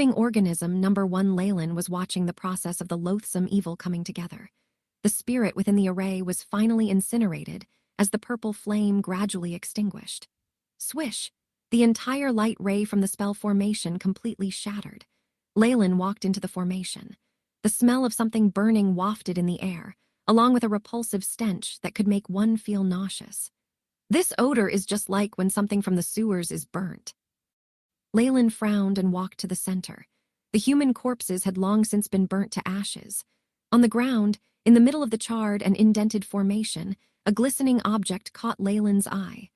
Living organism number 1. Leyland was watching the process of the loathsome evil coming together. The spirit within the array was finally incinerated as the purple flame gradually extinguished. Swish! The entire light ray from the spell formation completely shattered. Leyland walked into the formation. The smell of something burning wafted in the air, along with a repulsive stench that could make one feel nauseous. This odor is just like when something from the sewers is burnt. Leyland frowned and walked to the center. The human corpses had long since been burnt to ashes. On the ground, in the middle of the charred and indented formation, a glistening object caught Leyland's eye.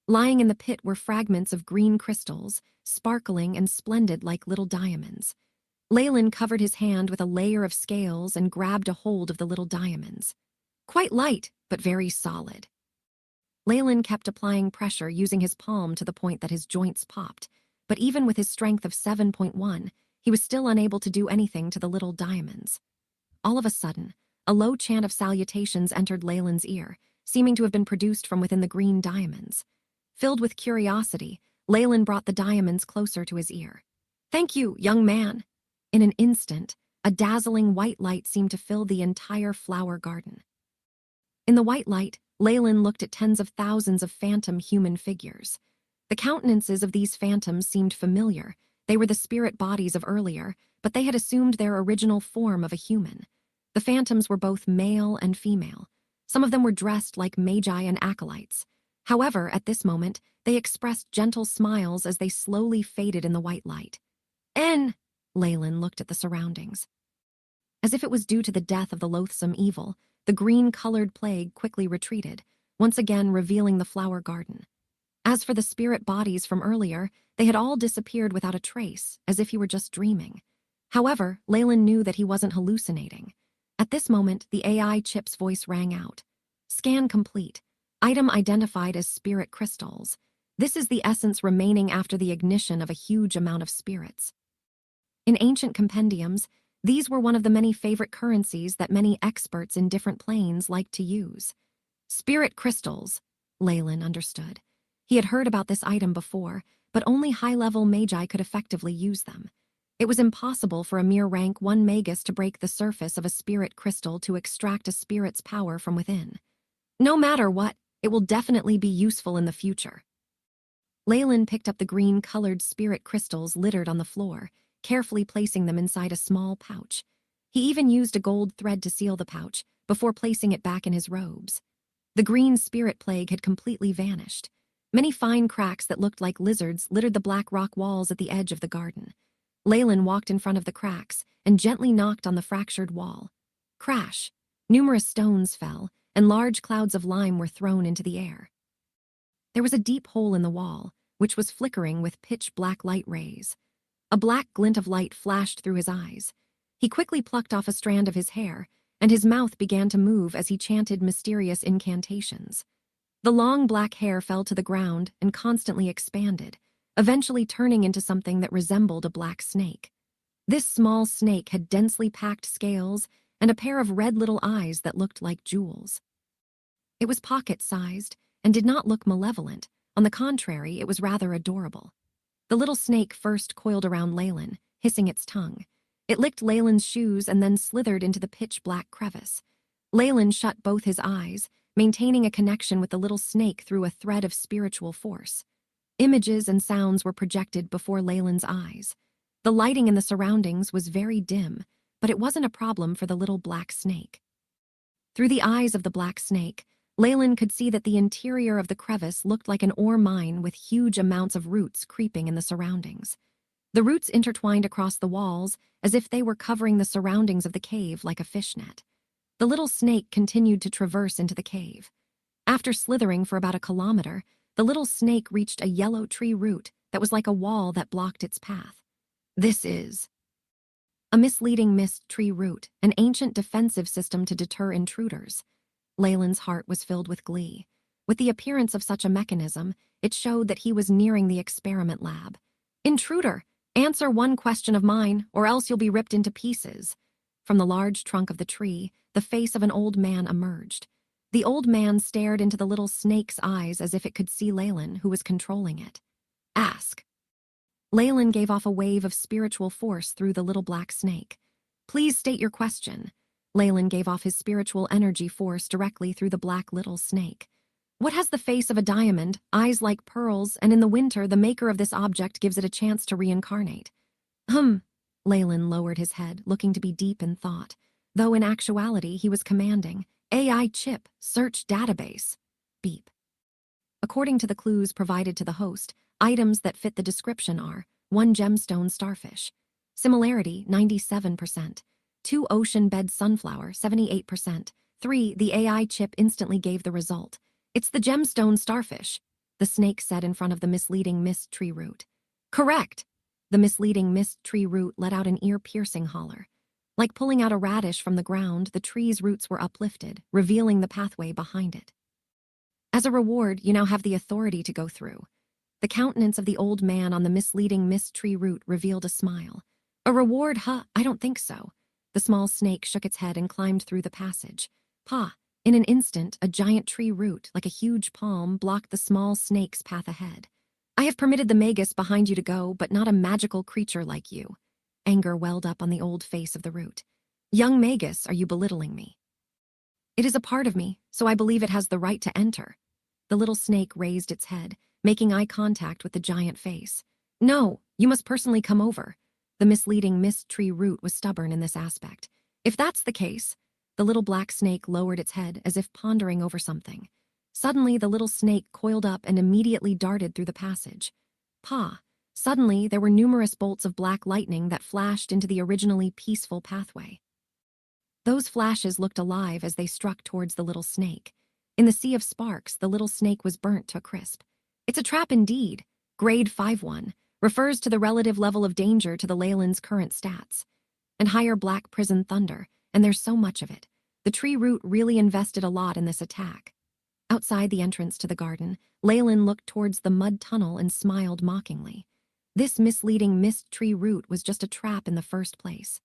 Lying in the pit were fragments of green crystals, sparkling and splendid like little diamonds. Leyland covered his hand with a layer of scales and grabbed a hold of the little diamonds. Quite light, but very solid. Leyland kept applying pressure using his palm to the point that his joints popped, but even with his strength of 7.1, he was still unable to do anything to the little diamonds. All of a sudden, a low chant of salutations entered Leyland's ear, seeming to have been produced from within the green diamonds. Filled with curiosity, Leyland brought the diamonds closer to his ear. "Thank you, young man." In an instant, a dazzling white light seemed to fill the entire flower garden. In the white light, Leyland looked at tens of thousands of phantom human figures. The countenances of these phantoms seemed familiar. They were the spirit bodies of earlier, but they had assumed their original form of a human. The phantoms were both male and female. Some of them were dressed like magi and acolytes. However, at this moment, they expressed gentle smiles as they slowly faded in the white light. Leyland looked at the surroundings. As if it was due to the death of the loathsome evil, the green-colored plague quickly retreated, once again revealing the flower garden. As for the spirit bodies from earlier, they had all disappeared without a trace, as if he were just dreaming. However, Leyland knew that he wasn't hallucinating. At this moment, the AI chip's voice rang out. "Scan complete. Item identified as spirit crystals. This is the essence remaining after the ignition of a huge amount of spirits." In ancient compendiums, these were one of the many favorite currencies that many experts in different planes liked to use. Spirit crystals, Leyland understood. He had heard about this item before, but only high-level magi could effectively use them. It was impossible for a mere rank 1 Magus to break the surface of a spirit crystal to extract a spirit's power from within. No matter what, it will definitely be useful in the future. Leyland picked up the green-colored spirit crystals littered on the floor, carefully placing them inside a small pouch. He even used a gold thread to seal the pouch, before placing it back in his robes. The green spirit plague had completely vanished. Many fine cracks that looked like lizards littered the black rock walls at the edge of the garden. Leyland walked in front of the cracks and gently knocked on the fractured wall. Crash! Numerous stones fell, and large clouds of lime were thrown into the air. There was a deep hole in the wall, which was flickering with pitch-black light rays. A black glint of light flashed through his eyes. He quickly plucked off a strand of his hair, and his mouth began to move as he chanted mysterious incantations. The long black hair fell to the ground and constantly expanded, eventually turning into something that resembled a black snake. This small snake had densely packed scales and a pair of red little eyes that looked like jewels. It was pocket-sized and did not look malevolent. On the contrary, it was rather adorable. The little snake first coiled around Leyland, hissing its tongue. It licked Leyland's shoes and then slithered into the pitch-black crevice. Leyland shut both his eyes, maintaining a connection with the little snake through a thread of spiritual force. Images and sounds were projected before Leyland's eyes. The lighting in the surroundings was very dim, but it wasn't a problem for the little black snake. Through the eyes of the black snake, Leyland could see that the interior of the crevice looked like an ore mine with huge amounts of roots creeping in the surroundings. The roots intertwined across the walls as if they were covering the surroundings of the cave like a fishnet. The little snake continued to traverse into the cave. After slithering for about a kilometer, the little snake reached a yellow tree root that was like a wall that blocked its path. This is a misleading mist tree root, an ancient defensive system to deter intruders. Leyland's heart was filled with glee. With the appearance of such a mechanism, it showed that he was nearing the experiment lab. "Intruder, answer one question of mine, or else you'll be ripped into pieces." From the large trunk of the tree, the face of an old man emerged. The old man stared into the little snake's eyes as if it could see Leyland, who was controlling it. "Ask." Leyland gave off a wave of spiritual force through the little black snake. Please state your question. Leyland gave off his spiritual energy force directly through the black little snake. What has the face of a diamond, eyes like pearls, and in the winter the maker of this object gives it a chance to reincarnate? Leyland lowered his head, looking to be deep in thought, though in actuality he was commanding, AI chip, search database. Beep. According to the clues provided to the host, items that fit the description are 1 gemstone starfish, similarity 97%, 2 ocean bed sunflower 78%, 3 the AI chip instantly gave the result. It's the gemstone starfish, the snake said in front of the misleading mist tree root. Correct! The misleading mist tree root let out an ear-piercing holler. Like pulling out a radish from the ground, the tree's roots were uplifted, revealing the pathway behind it. As a reward, you now have the authority to go through. The countenance of the old man on the misleading mist tree root revealed a smile. A reward, huh? I don't think so. The small snake shook its head and climbed through the passage. In an instant, a giant tree root, like a huge palm, blocked the small snake's path ahead. I have permitted the Magus behind you to go, but not a magical creature like you. Anger welled up on the old face of the root. Young Magus, are you belittling me? It is a part of me, so I believe it has the right to enter. The little snake raised its head, making eye contact with the giant face. No, you must personally come over. The misleading mist tree root was stubborn in this aspect. If that's the case, the little black snake lowered its head as if pondering over something. Suddenly, the little snake coiled up and immediately darted through the passage. Suddenly, there were numerous bolts of black lightning that flashed into the originally peaceful pathway. Those flashes looked alive as they struck towards the little snake. In the sea of sparks, the little snake was burnt to a crisp. It's a trap indeed. Grade 5-1 refers to the relative level of danger to the Leyland's current stats. And higher black prison thunder, and there's so much of it. The tree root really invested a lot in this attack. Outside the entrance to the garden, Leyland looked towards the mud tunnel and smiled mockingly. This misleading mist tree root was just a trap in the first place.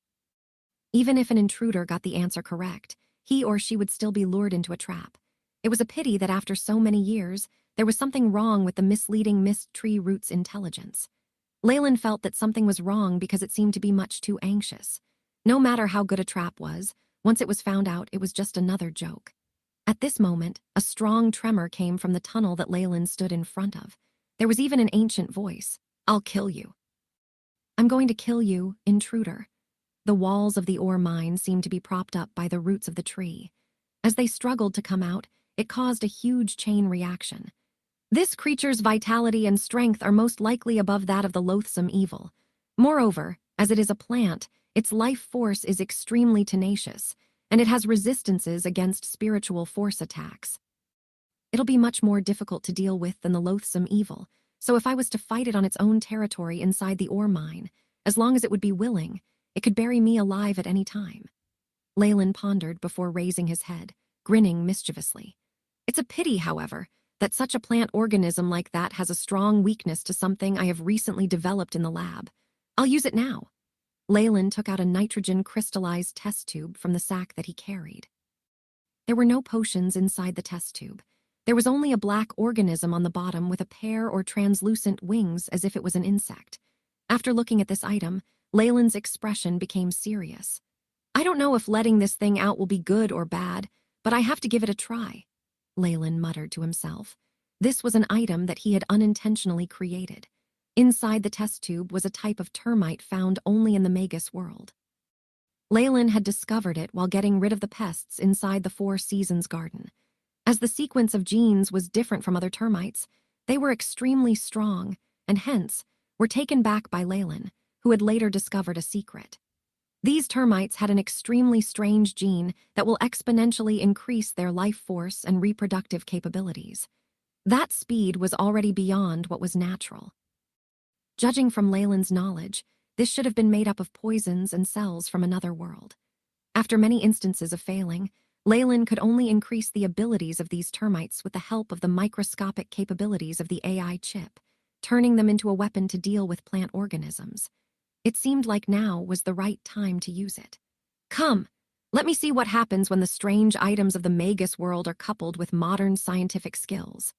Even if an intruder got the answer correct, he or she would still be lured into a trap. It was a pity that after so many years, there was something wrong with the misleading mist tree root's intelligence. Leyland felt that something was wrong because it seemed to be much too anxious. No matter how good a trap was, once it was found out, it was just another joke. At this moment, a strong tremor came from the tunnel that Leyland stood in front of. There was even an ancient voice. I'll kill you. I'm going to kill you, intruder. The walls of the ore mine seemed to be propped up by the roots of the tree. As they struggled to come out, it caused a huge chain reaction. This creature's vitality and strength are most likely above that of the loathsome evil. Moreover, as it is a plant, its life force is extremely tenacious, and it has resistances against spiritual force attacks. It'll be much more difficult to deal with than the loathsome evil, so if I was to fight it on its own territory inside the ore mine, as long as it would be willing, it could bury me alive at any time. Leyland pondered before raising his head, grinning mischievously. It's a pity, however, that such a plant organism like that has a strong weakness to something I have recently developed in the lab. I'll use it now. Leyland took out a nitrogen crystallized test tube from the sack that he carried. There were no potions inside the test tube. There was only a black organism on the bottom with a pair or translucent wings as if it was an insect. After looking at this item, Leyland's expression became serious. I don't know if letting this thing out will be good or bad, but I have to give it a try, Leyland muttered to himself. This was an item that he had unintentionally created. Inside the test tube was a type of termite found only in the Magus world. Leyland had discovered it while getting rid of the pests inside the Four Seasons garden. As the sequence of genes was different from other termites, they were extremely strong, and hence were taken back by Leyland, who had later discovered a secret. These termites had an extremely strange gene that will exponentially increase their life force and reproductive capabilities. That speed was already beyond what was natural. Judging from Leyland's knowledge, this should have been made up of poisons and cells from another world. After many instances of failing, Leyland could only increase the abilities of these termites with the help of the microscopic capabilities of the AI chip, turning them into a weapon to deal with plant organisms. It seemed like now was the right time to use it. Come, let me see what happens when the strange items of the Magus world are coupled with modern scientific skills.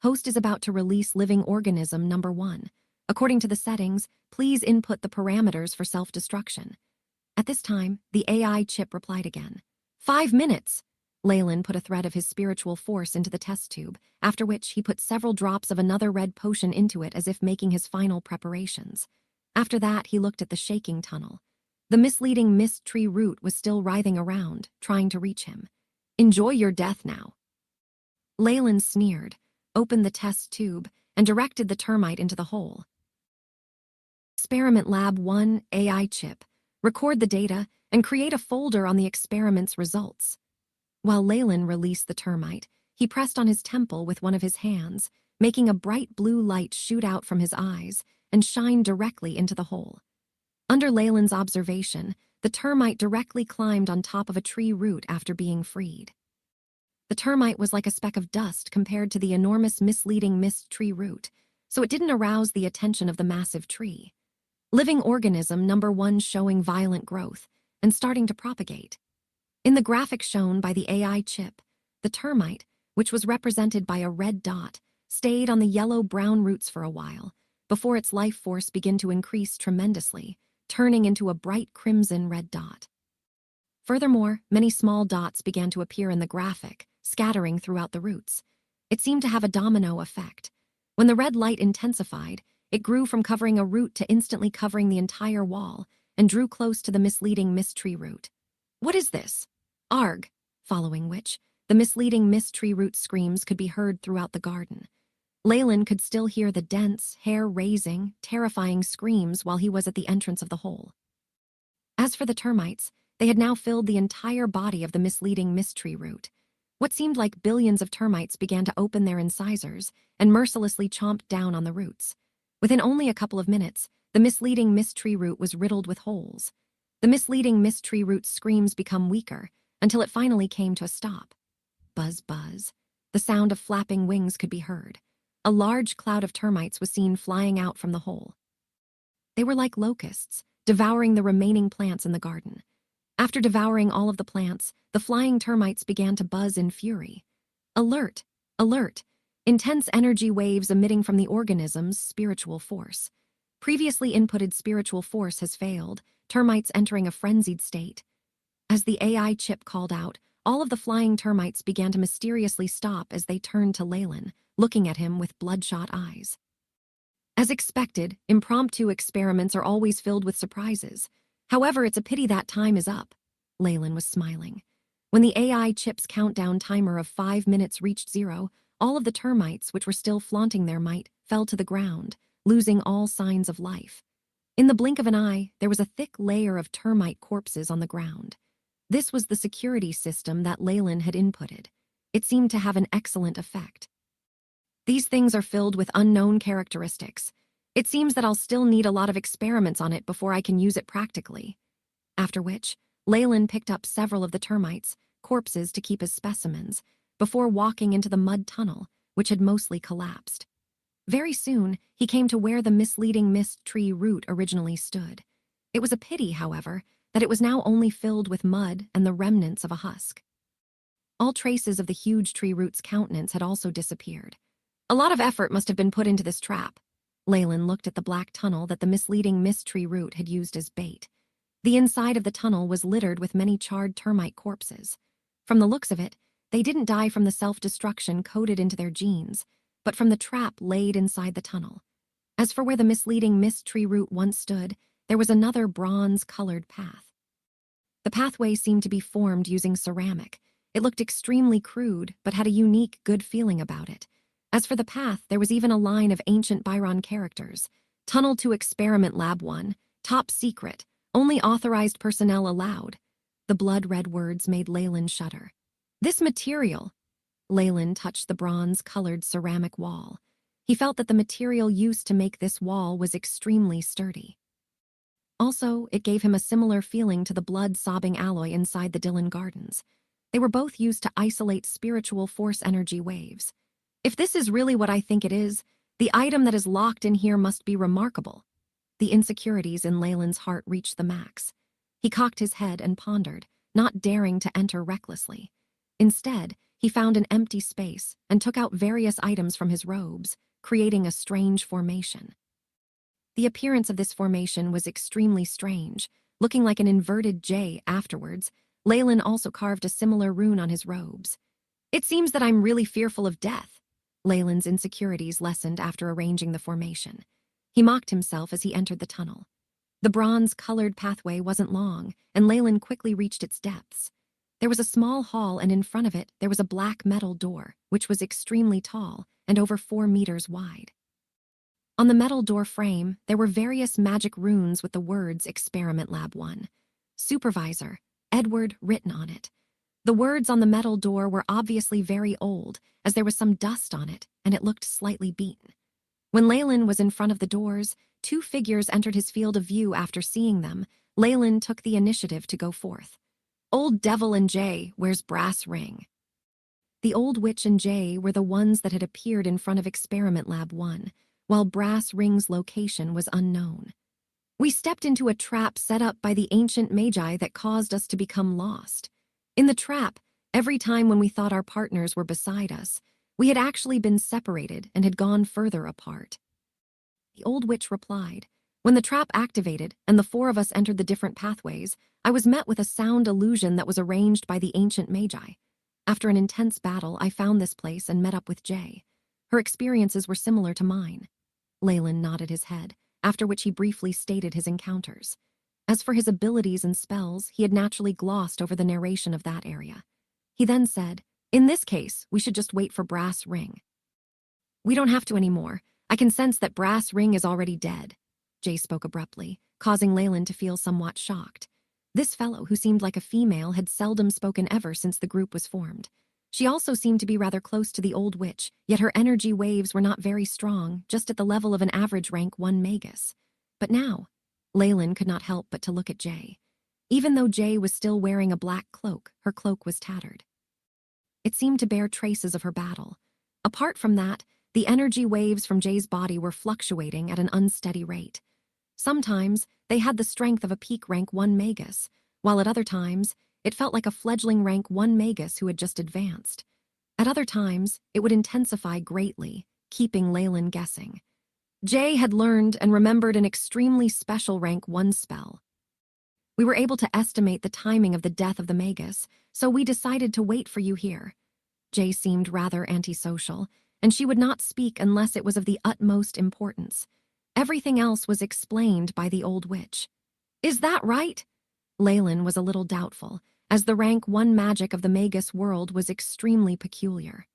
Host is about to release living organism number 1, According to the settings, please input the parameters for self-destruction. At this time, the AI chip replied again. 5 minutes! Leyland put a thread of his spiritual force into the test tube, after which he put several drops of another red potion into it as if making his final preparations. After that, he looked at the shaking tunnel. The misleading mist tree root was still writhing around, trying to reach him. Enjoy your death now. Leyland sneered, opened the test tube, and directed the termite into the hole. Experiment Lab 1 AI chip. Record the data and create a folder on the experiment's results. While Leyland released the termite, he pressed on his temple with one of his hands, making a bright blue light shoot out from his eyes and shine directly into the hole. Under Leyland's observation, the termite directly climbed on top of a tree root after being freed. The termite was like a speck of dust compared to the enormous misleading mist tree root, so it didn't arouse the attention of the massive tree. Living organism number 1 showing violent growth and starting to propagate. In the graphic shown by the AI chip, the termite, which was represented by a red dot, stayed on the yellow-brown roots for a while, before its life force began to increase tremendously, turning into a bright crimson-red dot. Furthermore, many small dots began to appear in the graphic, scattering throughout the roots. It seemed to have a domino effect. When the red light intensified, it grew from covering a root to instantly covering the entire wall and drew close to the misleading mist tree root. What is this? Arg! Following which, the misleading mist tree root screams could be heard throughout the garden. Leyland could still hear the dense, hair-raising, terrifying screams while he was at the entrance of the hole. As for the termites, they had now filled the entire body of the misleading mist tree root. What seemed like billions of termites began to open their incisors and mercilessly chomped down on the roots. Within only a couple of minutes, the misleading mist tree root was riddled with holes. The misleading mist tree root's screams become weaker until it finally came to a stop. Buzz, buzz. The sound of flapping wings could be heard. A large cloud of termites was seen flying out from the hole. They were like locusts, devouring the remaining plants in the garden. After devouring all of the plants, the flying termites began to buzz in fury. Alert! Alert! Intense energy waves emitting from the organism's spiritual force. Previously inputted spiritual force has failed, termites entering a frenzied state. As the AI chip called out, all of the flying termites began to mysteriously stop as they turned to Leyland, looking at him with bloodshot eyes. As expected, impromptu experiments are always filled with surprises. However, it's a pity that time is up. Leyland was smiling. When the AI chip's countdown timer of 5 minutes reached 0, all of the termites, which were still flaunting their might, fell to the ground, losing all signs of life. In the blink of an eye, there was a thick layer of termite corpses on the ground. This was the security system that Leyland had inputted. It seemed to have an excellent effect. These things are filled with unknown characteristics. It seems that I'll still need a lot of experiments on it before I can use it practically. After which, Leyland picked up several of the termites' corpses to keep as specimens, before walking into the mud tunnel, which had mostly collapsed. Very soon, he came to where the misleading mist tree root originally stood. It was a pity, however, that it was now only filled with mud and the remnants of a husk. All traces of the huge tree root's countenance had also disappeared. A lot of effort must have been put into this trap. Leyland looked at the black tunnel that the misleading mist tree root had used as bait. The inside of the tunnel was littered with many charred termite corpses. From the looks of it, they didn't die from the self-destruction coded into their genes, but from the trap laid inside the tunnel. As for where the misleading mist tree root once stood, there was another bronze-colored path. The pathway seemed to be formed using ceramic. It looked extremely crude, but had a unique, good feeling about it. As for the path, there was even a line of ancient Byron characters. Tunnel to Experiment Lab 1, top secret, only authorized personnel allowed. The blood-red words made Leyland shudder. This material. Leyland touched the bronze-colored ceramic wall. He felt that the material used to make this wall was extremely sturdy. Also, it gave him a similar feeling to the blood-sobbing alloy inside the Dylan Gardens. They were both used to isolate spiritual force energy waves. If this is really what I think it is, the item that is locked in here must be remarkable. The insecurities in Leyland's heart reached the max. He cocked his head and pondered, not daring to enter recklessly. Instead, he found an empty space and took out various items from his robes, creating a strange formation. The appearance of this formation was extremely strange, looking like an inverted J afterwards. Leyland also carved a similar rune on his robes. It seems that I'm really fearful of death. Leyland's insecurities lessened after arranging the formation. He mocked himself as he entered the tunnel. The bronze-colored pathway wasn't long, and Leyland quickly reached its depths. There was a small hall, and in front of it there was a black metal door, which was extremely tall and over 4 meters wide. On the metal door frame, there were various magic runes with the words Experiment Lab 1. Supervisor, Edward, written on it. The words on the metal door were obviously very old, as there was some dust on it, and it looked slightly beaten. When Leyland was in front of the doors, 2 figures entered his field of view. After seeing them, Leyland took the initiative to go forth. Old Devil and Jay, where's Brass Ring? The Old Witch and Jay were the ones that had appeared in front of Experiment Lab 1, while Brass Ring's location was unknown. We stepped into a trap set up by the ancient Magi that caused us to become lost. In the trap, every time when we thought our partners were beside us, we had actually been separated and had gone further apart. The Old Witch replied, when the trap activated and the 4 of us entered the different pathways, I was met with a sound illusion that was arranged by the ancient Magi. After an intense battle, I found this place and met up with Jay. Her experiences were similar to mine. Leyland nodded his head, after which he briefly stated his encounters. As for his abilities and spells, he had naturally glossed over the narration of that area. He then said, in this case, we should just wait for Brass Ring. We don't have to anymore. I can sense that Brass Ring is already dead. Jay spoke abruptly, causing Leyland to feel somewhat shocked. This fellow, who seemed like a female, had seldom spoken ever since the group was formed. She also seemed to be rather close to the Old Witch, yet her energy waves were not very strong, just at the level of an average rank 1 Magus. But now, Leyland could not help but to look at Jay. Even though Jay was still wearing a black cloak, her cloak was tattered. It seemed to bear traces of her battle. Apart from that, the energy waves from Jay's body were fluctuating at an unsteady rate. Sometimes, they had the strength of a peak rank 1 Magus, while at other times, it felt like a fledgling rank 1 Magus who had just advanced. At other times, it would intensify greatly, keeping Leyland guessing. Jay had learned and remembered an extremely special rank 1 spell. We were able to estimate the timing of the death of the Magus, so we decided to wait for you here. Jay seemed rather antisocial, and she would not speak unless it was of the utmost importance. Everything else was explained by the Old Witch. Is that right? Leyland was a little doubtful, as the rank 1 magic of the Magus world was extremely peculiar.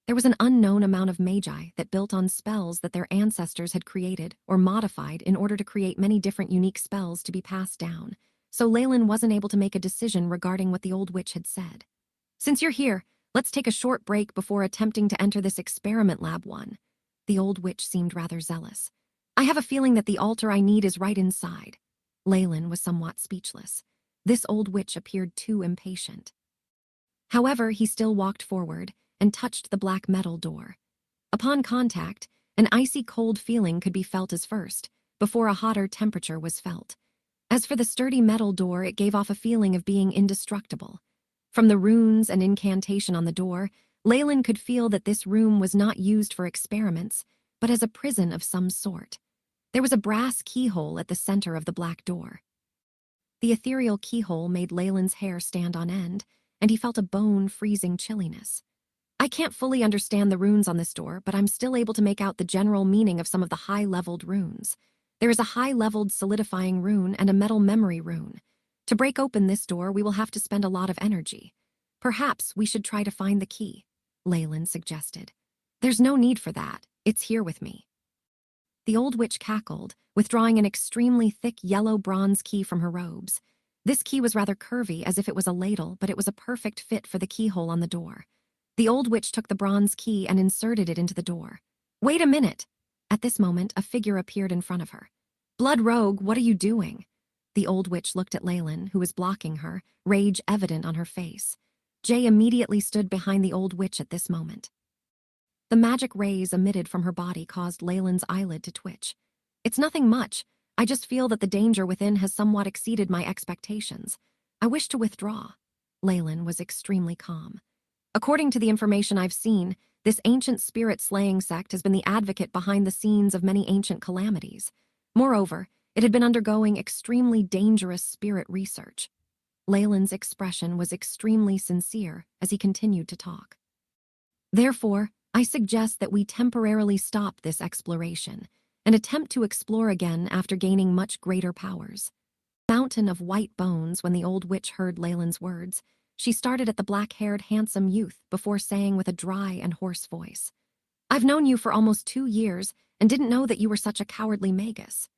There was an unknown amount of Magi that built on spells that their ancestors had created or modified in order to create many different unique spells to be passed down, so Leyland wasn't able to make a decision regarding what the Old Witch had said. Since you're here, let's take a short break before attempting to enter this Experiment Lab 1. The Old Witch seemed rather zealous. I have a feeling that the altar I need is right inside. Leyland was somewhat speechless. This Old Witch appeared too impatient. However, he still walked forward and touched the black metal door. Upon contact, an icy cold feeling could be felt as first, before a hotter temperature was felt. As for the sturdy metal door, it gave off a feeling of being indestructible. From the runes and incantation on the door, Leyland could feel that this room was not used for experiments, but as a prison of some sort. There was a brass keyhole at the center of the black door. The ethereal keyhole made Leyland's hair stand on end, and he felt a bone-freezing chilliness. I can't fully understand the runes on this door, but I'm still able to make out the general meaning of some of the high-leveled runes. There is a high-leveled solidifying rune and a metal memory rune. To break open this door, we will have to spend a lot of energy. Perhaps we should try to find the key, Leyland suggested. There's no need for that. It's here with me. The Old Witch cackled, withdrawing an extremely thick yellow bronze key from her robes. This key was rather curvy, as if it was a ladle, but it was a perfect fit for the keyhole on the door. The Old Witch took the bronze key and inserted it into the door. Wait a minute! At this moment, a figure appeared in front of her. Blood Rogue, what are you doing? The Old Witch looked at Leyland, who was blocking her, rage evident on her face. Jay immediately stood behind the Old Witch at this moment. The magic rays emitted from her body caused Leyland's eyelid to twitch. It's nothing much. I just feel that the danger within has somewhat exceeded my expectations. I wish to withdraw. Leyland was extremely calm. According to the information I've seen, this ancient spirit-slaying sect has been the advocate behind the scenes of many ancient calamities. Moreover, it had been undergoing extremely dangerous spirit research. Leyland's expression was extremely sincere as he continued to talk. Therefore, I suggest that we temporarily stop this exploration and attempt to explore again after gaining much greater powers. Mountain of white bones. When the old witch heard Leyland's words, she started at the black-haired handsome youth before saying with a dry and hoarse voice, "I've known you for almost 2 years and didn't know that you were such a cowardly Magus."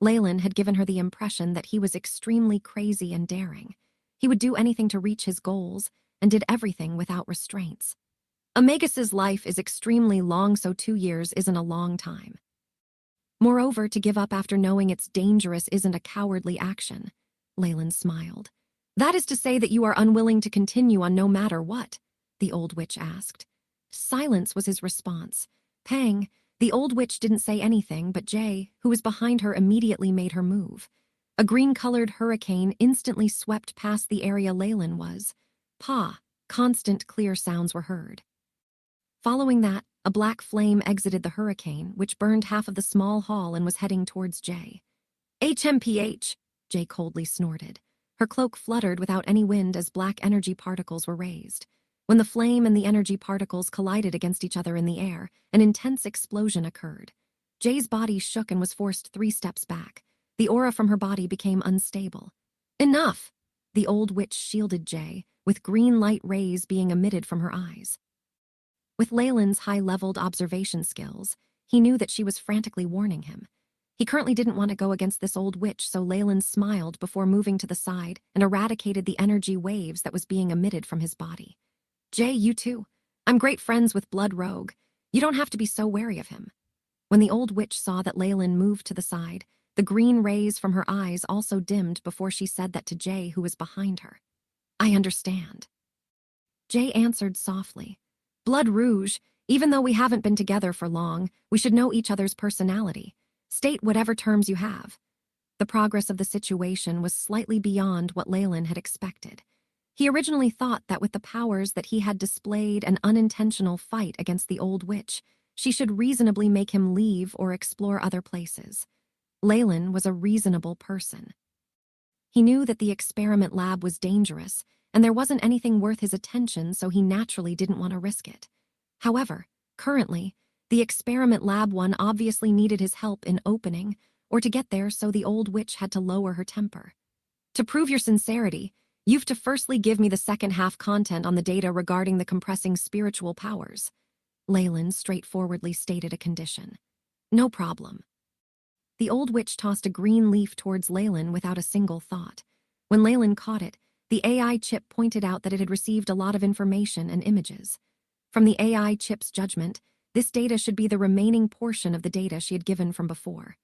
Leyland had given her the impression that he was extremely crazy and daring. He would do anything to reach his goals and did everything without restraints. A Magus's life is extremely long, so 2 years isn't a long time. Moreover, to give up after knowing it's dangerous isn't a cowardly action. Leyland smiled. "That is to say that you are unwilling to continue on no matter what?" the old witch asked. Silence was his response. Pang, the old witch didn't say anything, but Jay, who was behind her, immediately made her move. A green-colored hurricane instantly swept past the area Leyland was. Pa, constant clear sounds were heard. Following that, a black flame exited the hurricane, which burned half of the small hall and was heading towards Jay. "HMPH," Jay coldly snorted. Her cloak fluttered without any wind as black energy particles were raised. When the flame and the energy particles collided against each other in the air, an intense explosion occurred. Jay's body shook and was forced 3 steps back. The aura from her body became unstable. "Enough!" The old witch shielded Jay, with green light rays being emitted from her eyes. With Leyland's high-leveled observation skills, he knew that she was frantically warning him. He currently didn't want to go against this old witch, so Leyland smiled before moving to the side and eradicated the energy waves that was being emitted from his body. "Jay, you too. I'm great friends with Blood Rogue. You don't have to be so wary of him." When the old witch saw that Leyland moved to the side, the green rays from her eyes also dimmed before she said that to Jay, who was behind her. "I understand." Jay answered softly. "Blood Rouge, even though we haven't been together for long, we should know each other's personality. State whatever terms you have." The progress of the situation was slightly beyond what Leyland had expected. He originally thought that with the powers that he had displayed an unintentional fight against the old witch, she should reasonably make him leave or explore other places. Leyland was a reasonable person. He knew that the experiment lab was dangerous, and there wasn't anything worth his attention, so he naturally didn't want to risk it. However, currently, the experiment lab one obviously needed his help in opening, or to get there, so the old witch had to lower her temper. "To prove your sincerity, you've to firstly give me the second half content on the data regarding the compressing spiritual powers." Leyland straightforwardly stated a condition. "No problem." The old witch tossed a green leaf towards Leyland without a single thought. When Leyland caught it, the AI chip pointed out that it had received a lot of information and images. From the AI chip's judgment, this data should be the remaining portion of the data she had given from before.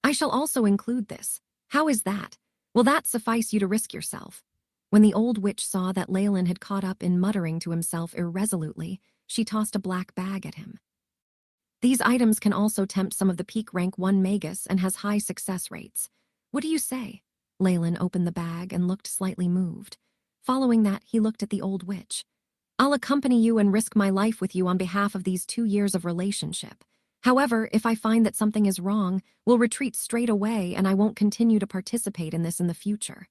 "I shall also include this. How is that? Will that suffice you to risk yourself?" When the old witch saw that Leyland had caught up in muttering to himself irresolutely, she tossed a black bag at him. "These items can also tempt some of the peak rank 1 Magus and has high success rates. What do you say?" Leyland opened the bag and looked slightly moved. Following that, he looked at the old witch. "I'll accompany you and risk my life with you on behalf of these 2 years of relationship. However, if I find that something is wrong, we'll retreat straight away and I won't continue to participate in this in the future."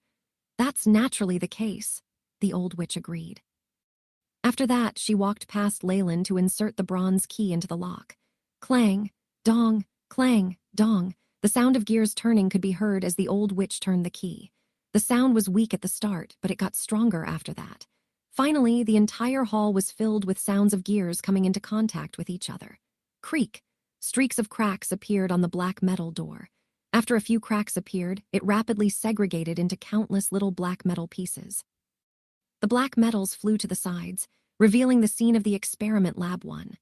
"That's naturally the case," the old witch agreed. After that, she walked past Leyland to insert the bronze key into the lock. Clang, dong, clang, dong. The sound of gears turning could be heard as the old witch turned the key. The sound was weak at the start, but it got stronger after that. Finally, the entire hall was filled with sounds of gears coming into contact with each other. Creak. Streaks of cracks appeared on the black metal door. After a few cracks appeared, it rapidly segregated into countless little black metal pieces. The black metals flew to the sides, revealing the scene of the experiment lab 1.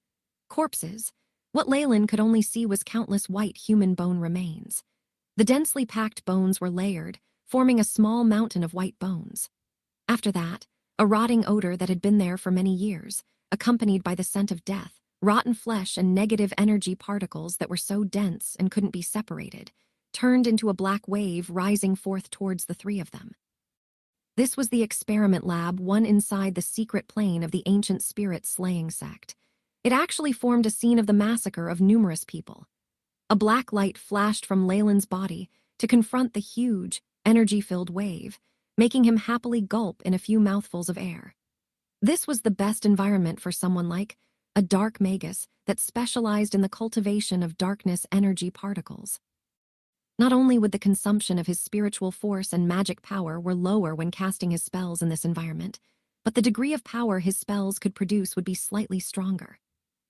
Corpses. What Leyland could only see was countless white human bone remains. The densely packed bones were layered, forming a small mountain of white bones. After that, a rotting odor that had been there for many years, accompanied by the scent of death, rotten flesh and negative energy particles that were so dense and couldn't be separated, turned into a black wave rising forth towards the 3 of them. This was the experiment lab 1 inside the secret plane of the ancient spirit slaying sect. It actually formed a scene of the massacre of numerous people. A black light flashed from Leyland's body to confront the huge, energy-filled wave, making him happily gulp in a few mouthfuls of air. This was the best environment for someone like a dark magus that specialized in the cultivation of darkness energy particles. Not only would the consumption of his spiritual force and magic power were lower when casting his spells in this environment, but the degree of power his spells could produce would be slightly stronger.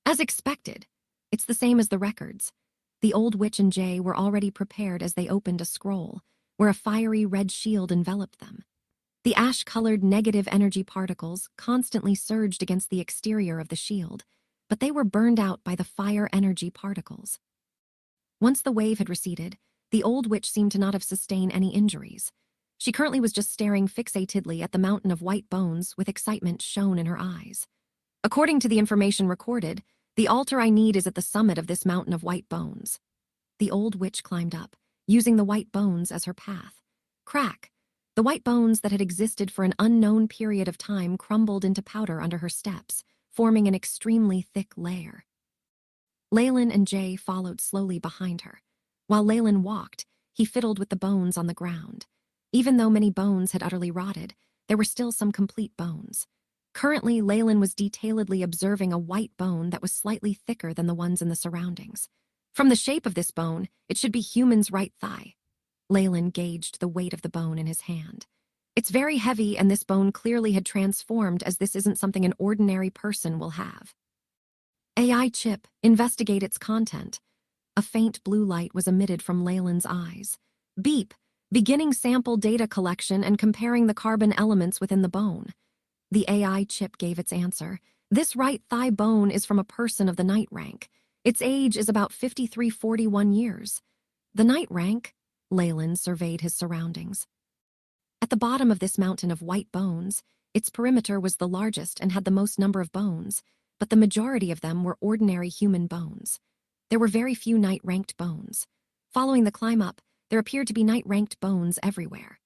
As expected, it's the same as the records. The old witch and Jay were already prepared as they opened a scroll, where a fiery red shield enveloped them. The ash-colored negative energy particles constantly surged against the exterior of the shield, but they were burned out by the fire energy particles. Once the wave had receded, the old witch seemed to not have sustained any injuries. She currently was just staring fixatedly at the mountain of white bones with excitement shown in her eyes. According to the information recorded, the altar I need is at the summit of this mountain of white bones. The old witch climbed up, using the white bones as her path. Crack! The white bones that had existed for an unknown period of time crumbled into powder under her steps, forming an extremely thick layer. Leyland and Jay followed slowly behind her. While Leyland walked, he fiddled with the bones on the ground. Even though many bones had utterly rotted, there were still some complete bones. Currently, Leyland was detailedly observing a white bone that was slightly thicker than the ones in the surroundings. From the shape of this bone, it should be human's right thigh. Leyland gauged the weight of the bone in his hand. It's very heavy, and this bone clearly had transformed, as this isn't something an ordinary person will have. AI chip, investigate its content. A faint blue light was emitted from Leyland's eyes. Beep, beginning sample data collection and comparing the carbon elements within the bone. The AI chip gave its answer. This right thigh bone is from a person of the night rank. Its age is about 53-41 years. The night rank? Leyland surveyed his surroundings. At the bottom of this mountain of white bones, its perimeter was the largest and had the most number of bones, but the majority of them were ordinary human bones. There were very few night-ranked bones. Following the climb up, there appeared to be night-ranked bones everywhere.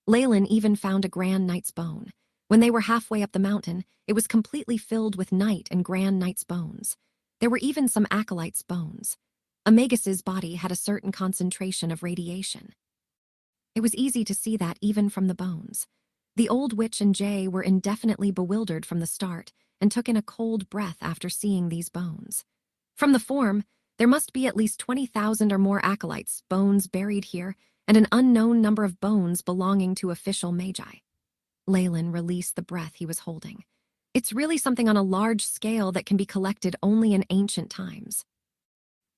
Leyland even found a Grand Knight's bone. When they were halfway up the mountain, it was completely filled with Knight and Grand Knight's bones. There were even some Acolyte's bones. A Magus's body had a certain concentration of radiation. It was easy to see that even from the bones. The old witch and Jay were indefinitely bewildered from the start and took in a cold breath after seeing these bones. From the form, there must be at least 20,000 or more Acolytes' bones buried here, and an unknown number of bones belonging to official Magi. Leyland released the breath he was holding. It's really something on a large scale that can be collected only in ancient times.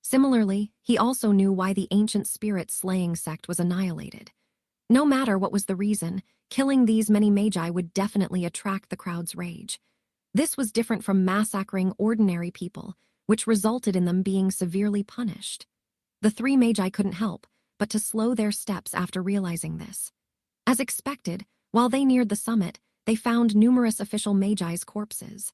Similarly, he also knew why the ancient spirit slaying sect was annihilated. No matter what was the reason, killing these many Magi would definitely attract the crowd's rage. This was different from massacring ordinary people, which resulted in them being severely punished. The three Magi couldn't help but to slow their steps after realizing this. As expected, while they neared the summit, they found numerous official Magi's corpses.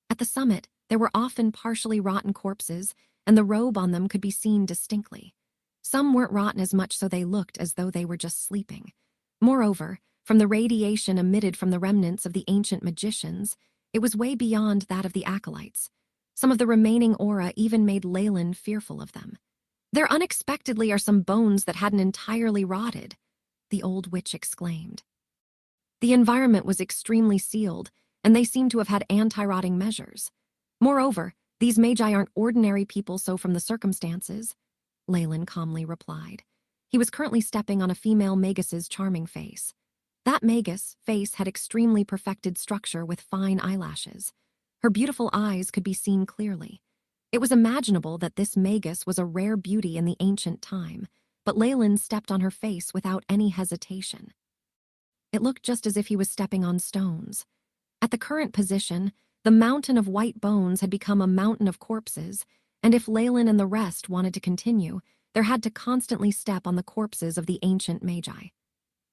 At the summit, there were often partially rotten corpses, and the robe on them could be seen distinctly. Some weren't rotten as much, so they looked as though they were just sleeping. Moreover, from the radiation emitted from the remnants of the ancient magicians, it was way beyond that of the Acolytes. Some of the remaining aura even made Leyland fearful of them. There unexpectedly are some bones that hadn't entirely rotted, the old witch exclaimed. The environment was extremely sealed, and they seemed to have had anti-rotting measures. Moreover, these Magi aren't ordinary people, so from the circumstances, Leyland calmly replied. He was currently stepping on a female Magus's charming face. That Magus face had extremely perfected structure with fine eyelashes. Her beautiful eyes could be seen clearly. It was imaginable that this Magus was a rare beauty in the ancient time, but Leyland stepped on her face without any hesitation. It looked just as if he was stepping on stones. At the current position, the mountain of white bones had become a mountain of corpses, and if Leyland and the rest wanted to continue, there had to constantly step on the corpses of the ancient Magi.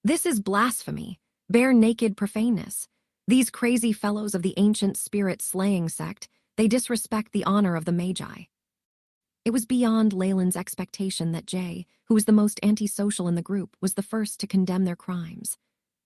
This is blasphemy, bare naked profaneness. These crazy fellows of the ancient spirit slaying sect, they disrespect the honor of the Magi. It was beyond Leyland's expectation that Jay, who was the most antisocial in the group, was the first to condemn their crimes.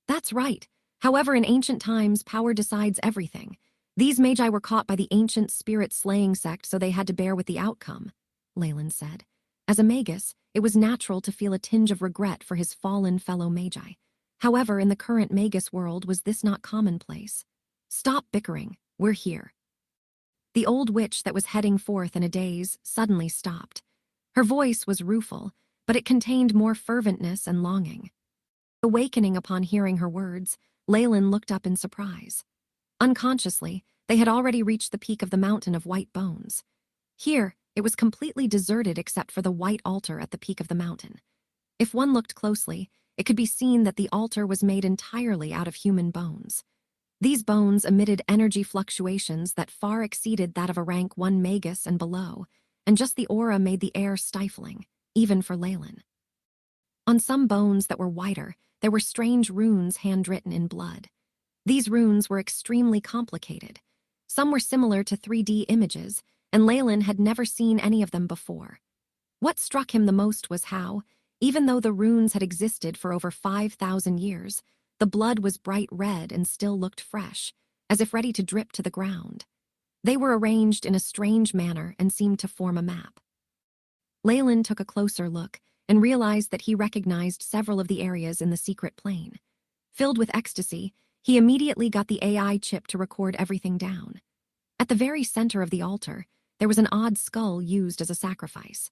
That's right. However, in ancient times, power decides everything. These Magi were caught by the ancient spirit slaying sect, so they had to bear with the outcome, Leyland said. As a magus, it was natural to feel a tinge of regret for his fallen fellow magi. However, in the current magus world, was this not commonplace? "Stop bickering, we're here." The old witch that was heading forth in a daze suddenly stopped. Her voice was rueful, but it contained more ferventness and longing. Awakening upon hearing her words, Leyland looked up in surprise. Unconsciously, they had already reached the peak of the mountain of white bones. Here, it was completely deserted except for the white altar at the peak of the mountain. If one looked closely, it could be seen that the altar was made entirely out of human bones. These bones emitted energy fluctuations that far exceeded that of a rank 1 magus and below, and just the aura made the air stifling, even for Leyland. On some bones that were whiter, there were strange runes handwritten in blood. These runes were extremely complicated. Some were similar to 3D images, and Leyland had never seen any of them before. What struck him the most was how, even though the runes had existed for over 5,000 years, the blood was bright red and still looked fresh, as if ready to drip to the ground. They were arranged in a strange manner and seemed to form a map. Leyland took a closer look and realized that he recognized several of the areas in the secret plane. Filled with ecstasy, he immediately got the AI chip to record everything down. At the very center of the altar, there was an odd skull used as a sacrifice.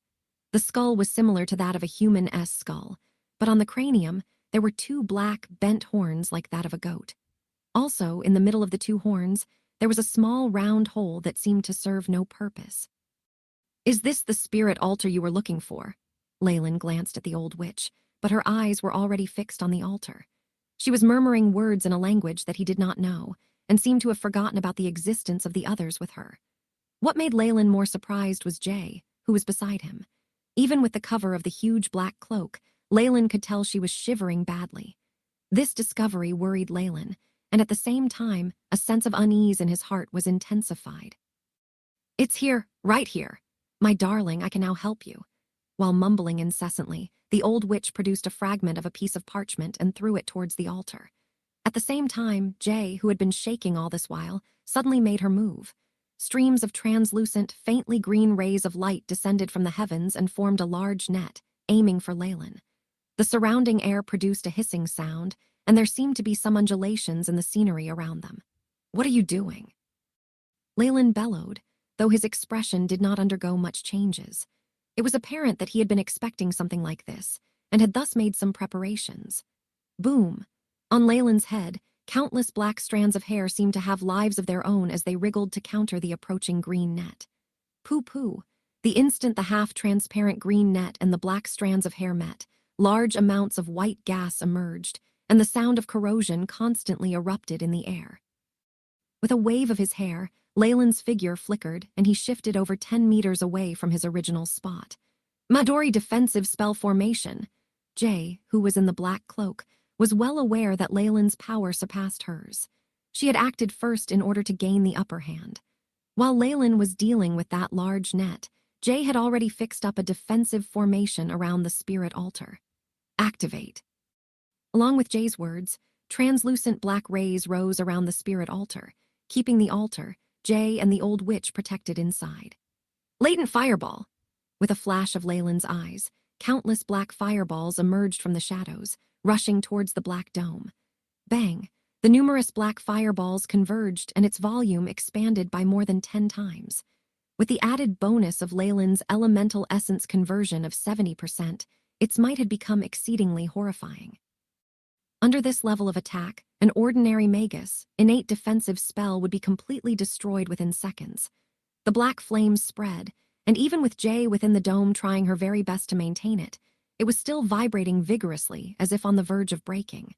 The skull was similar to that of a human-esque skull, but on the cranium, there were 2 black, bent horns like that of a goat. Also, in the middle of the 2 horns, there was a small round hole that seemed to serve no purpose. "Is this the spirit altar you were looking for?" Leyland glanced at the old witch, but her eyes were already fixed on the altar. She was murmuring words in a language that he did not know, and seemed to have forgotten about the existence of the others with her. What made Leyland more surprised was Jay, who was beside him. Even with the cover of the huge black cloak, Leyland could tell she was shivering badly. This discovery worried Leyland, and at the same time, a sense of unease in his heart was intensified. "It's here, right here. My darling, I can now help you." While mumbling incessantly, the old witch produced a fragment of a piece of parchment and threw it towards the altar. At the same time, Jay, who had been shaking all this while, suddenly made her move. Streams of translucent, faintly green rays of light descended from the heavens and formed a large net, aiming for Leyland. The surrounding air produced a hissing sound, and there seemed to be some undulations in the scenery around them. "What are you doing?" Leyland bellowed, though his expression did not undergo much changes. It was apparent that he had been expecting something like this, and had thus made some preparations. Boom! On Leyland's head, countless black strands of hair seemed to have lives of their own as they wriggled to counter the approaching green net. Pooh-pooh! The instant the half-transparent green net and the black strands of hair met, large amounts of white gas emerged, and the sound of corrosion constantly erupted in the air. With a wave of his hair, Leyland's figure flickered, and he shifted over 10 meters away from his original spot. Midori defensive spell formation. Jay, who was in the black cloak, was well aware that Leyland's power surpassed hers. She had acted first in order to gain the upper hand. While Leyland was dealing with that large net, Jay had already fixed up a defensive formation around the spirit altar. Activate. Along with Jay's words, translucent black rays rose around the spirit altar, keeping the altar, Jay, and the old witch protected inside. Latent fireball. With a flash of Leyland's eyes, countless black fireballs emerged from the shadows, rushing towards the black dome. Bang! The numerous black fireballs converged, and its volume expanded by more than 10 times. With the added bonus of Leyland's elemental essence conversion of 70%, its might had become exceedingly horrifying. Under this level of attack, an ordinary Magus, innate defensive spell would be completely destroyed within seconds. The black flames spread, and even with Jay within the dome trying her very best to maintain it, it was still vibrating vigorously as if on the verge of breaking.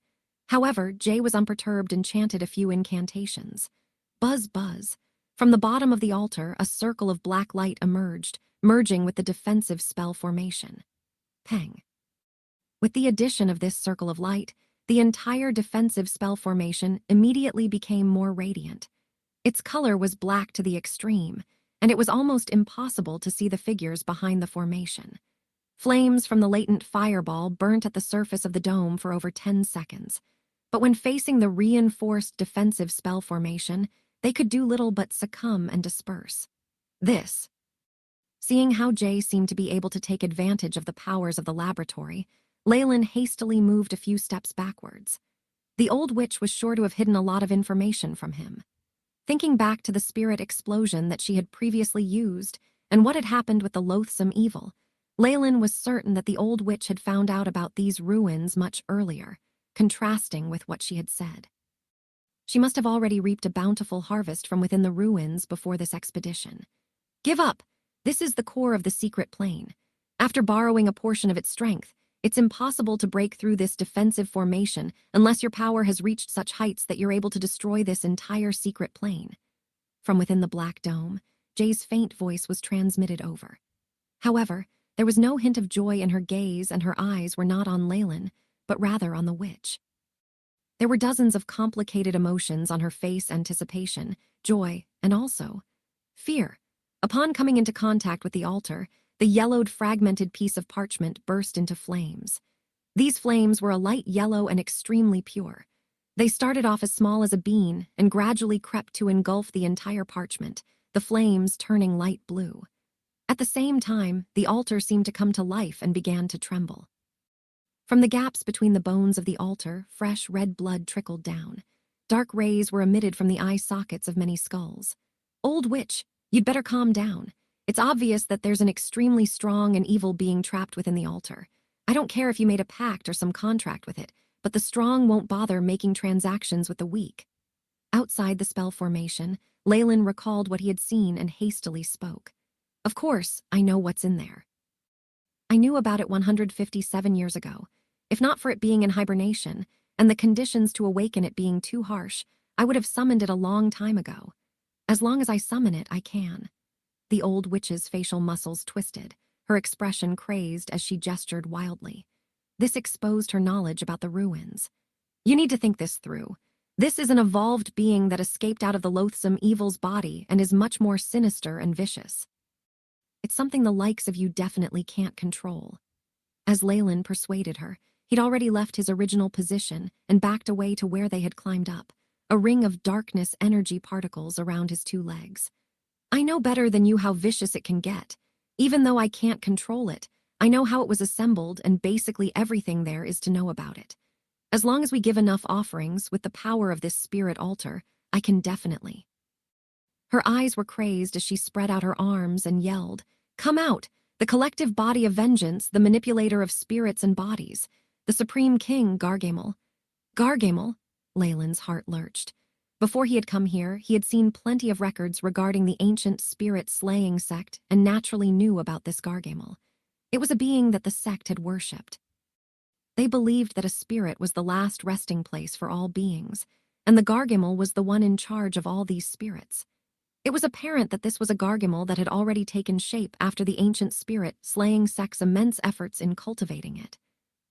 However, Jay was unperturbed and chanted a few incantations. Buzz, buzz. From the bottom of the altar, a circle of black light emerged, merging with the defensive spell formation. Pang. With the addition of this circle of light, the entire defensive spell formation immediately became more radiant. Its color was black to the extreme, and it was almost impossible to see the figures behind the formation. Flames from the latent fireball burnt at the surface of the dome for over 10 seconds. But when facing the reinforced defensive spell formation, they could do little but succumb and disperse. This Seeing how Jay seemed to be able to take advantage of the powers of the laboratory, Leyland hastily moved a few steps backwards. The old witch was sure to have hidden a lot of information from him. Thinking back to the spirit explosion that she had previously used and what had happened with the loathsome evil, Leyland was certain that the old witch had found out about these ruins much earlier, contrasting with what she had said. She must have already reaped a bountiful harvest from within the ruins before this expedition. Give up! This is the core of the secret plane. After borrowing a portion of its strength, it's impossible to break through this defensive formation unless your power has reached such heights that you're able to destroy this entire secret plane. From within the black dome, Jay's faint voice was transmitted over. However, there was no hint of joy in her gaze, and her eyes were not on Leyland, but rather on the witch. There were dozens of complicated emotions on her face: anticipation, joy, and also fear. Upon coming into contact with the altar, the yellowed, fragmented piece of parchment burst into flames. These flames were a light yellow and extremely pure. They started off as small as a bean and gradually crept to engulf the entire parchment, the flames turning light blue. At the same time, the altar seemed to come to life and began to tremble. From the gaps between the bones of the altar, fresh red blood trickled down. Dark rays were emitted from the eye sockets of many skulls. Old witch, you'd better calm down. It's obvious that there's an extremely strong and evil being trapped within the altar. I don't care if you made a pact or some contract with it, but the strong won't bother making transactions with the weak. Outside the spell formation, Leyland recalled what he had seen and hastily spoke. Of course, I know what's in there. I knew about it 157 years ago. If not for it being in hibernation, and the conditions to awaken it being too harsh, I would have summoned it a long time ago. As long as I summon it, I can. The old witch's facial muscles twisted, her expression crazed as she gestured wildly. This exposed her knowledge about the ruins. You need to think this through. This is an evolved being that escaped out of the loathsome evil's body and is much more sinister and vicious. It's something the likes of you definitely can't control. As Leyland persuaded her, he'd already left his original position and backed away to where they had climbed up, a ring of darkness energy particles around his two legs. I know better than you how vicious it can get. Even though I can't control it, I know how it was assembled, and basically everything there is to know about it. As long as we give enough offerings with the power of this spirit altar, I can definitely. Her eyes were crazed as she spread out her arms and yelled, "Come out! The collective body of vengeance, the manipulator of spirits and bodies, the supreme king, Gargamel." Gargamel? Leyland's heart lurched. Before he had come here, he had seen plenty of records regarding the ancient spirit-slaying sect and naturally knew about this Gargamel. It was a being that the sect had worshipped. They believed that a spirit was the last resting place for all beings, and the Gargamel was the one in charge of all these spirits. It was apparent that this was a Gargamel that had already taken shape after the ancient spirit-slaying sect's immense efforts in cultivating it.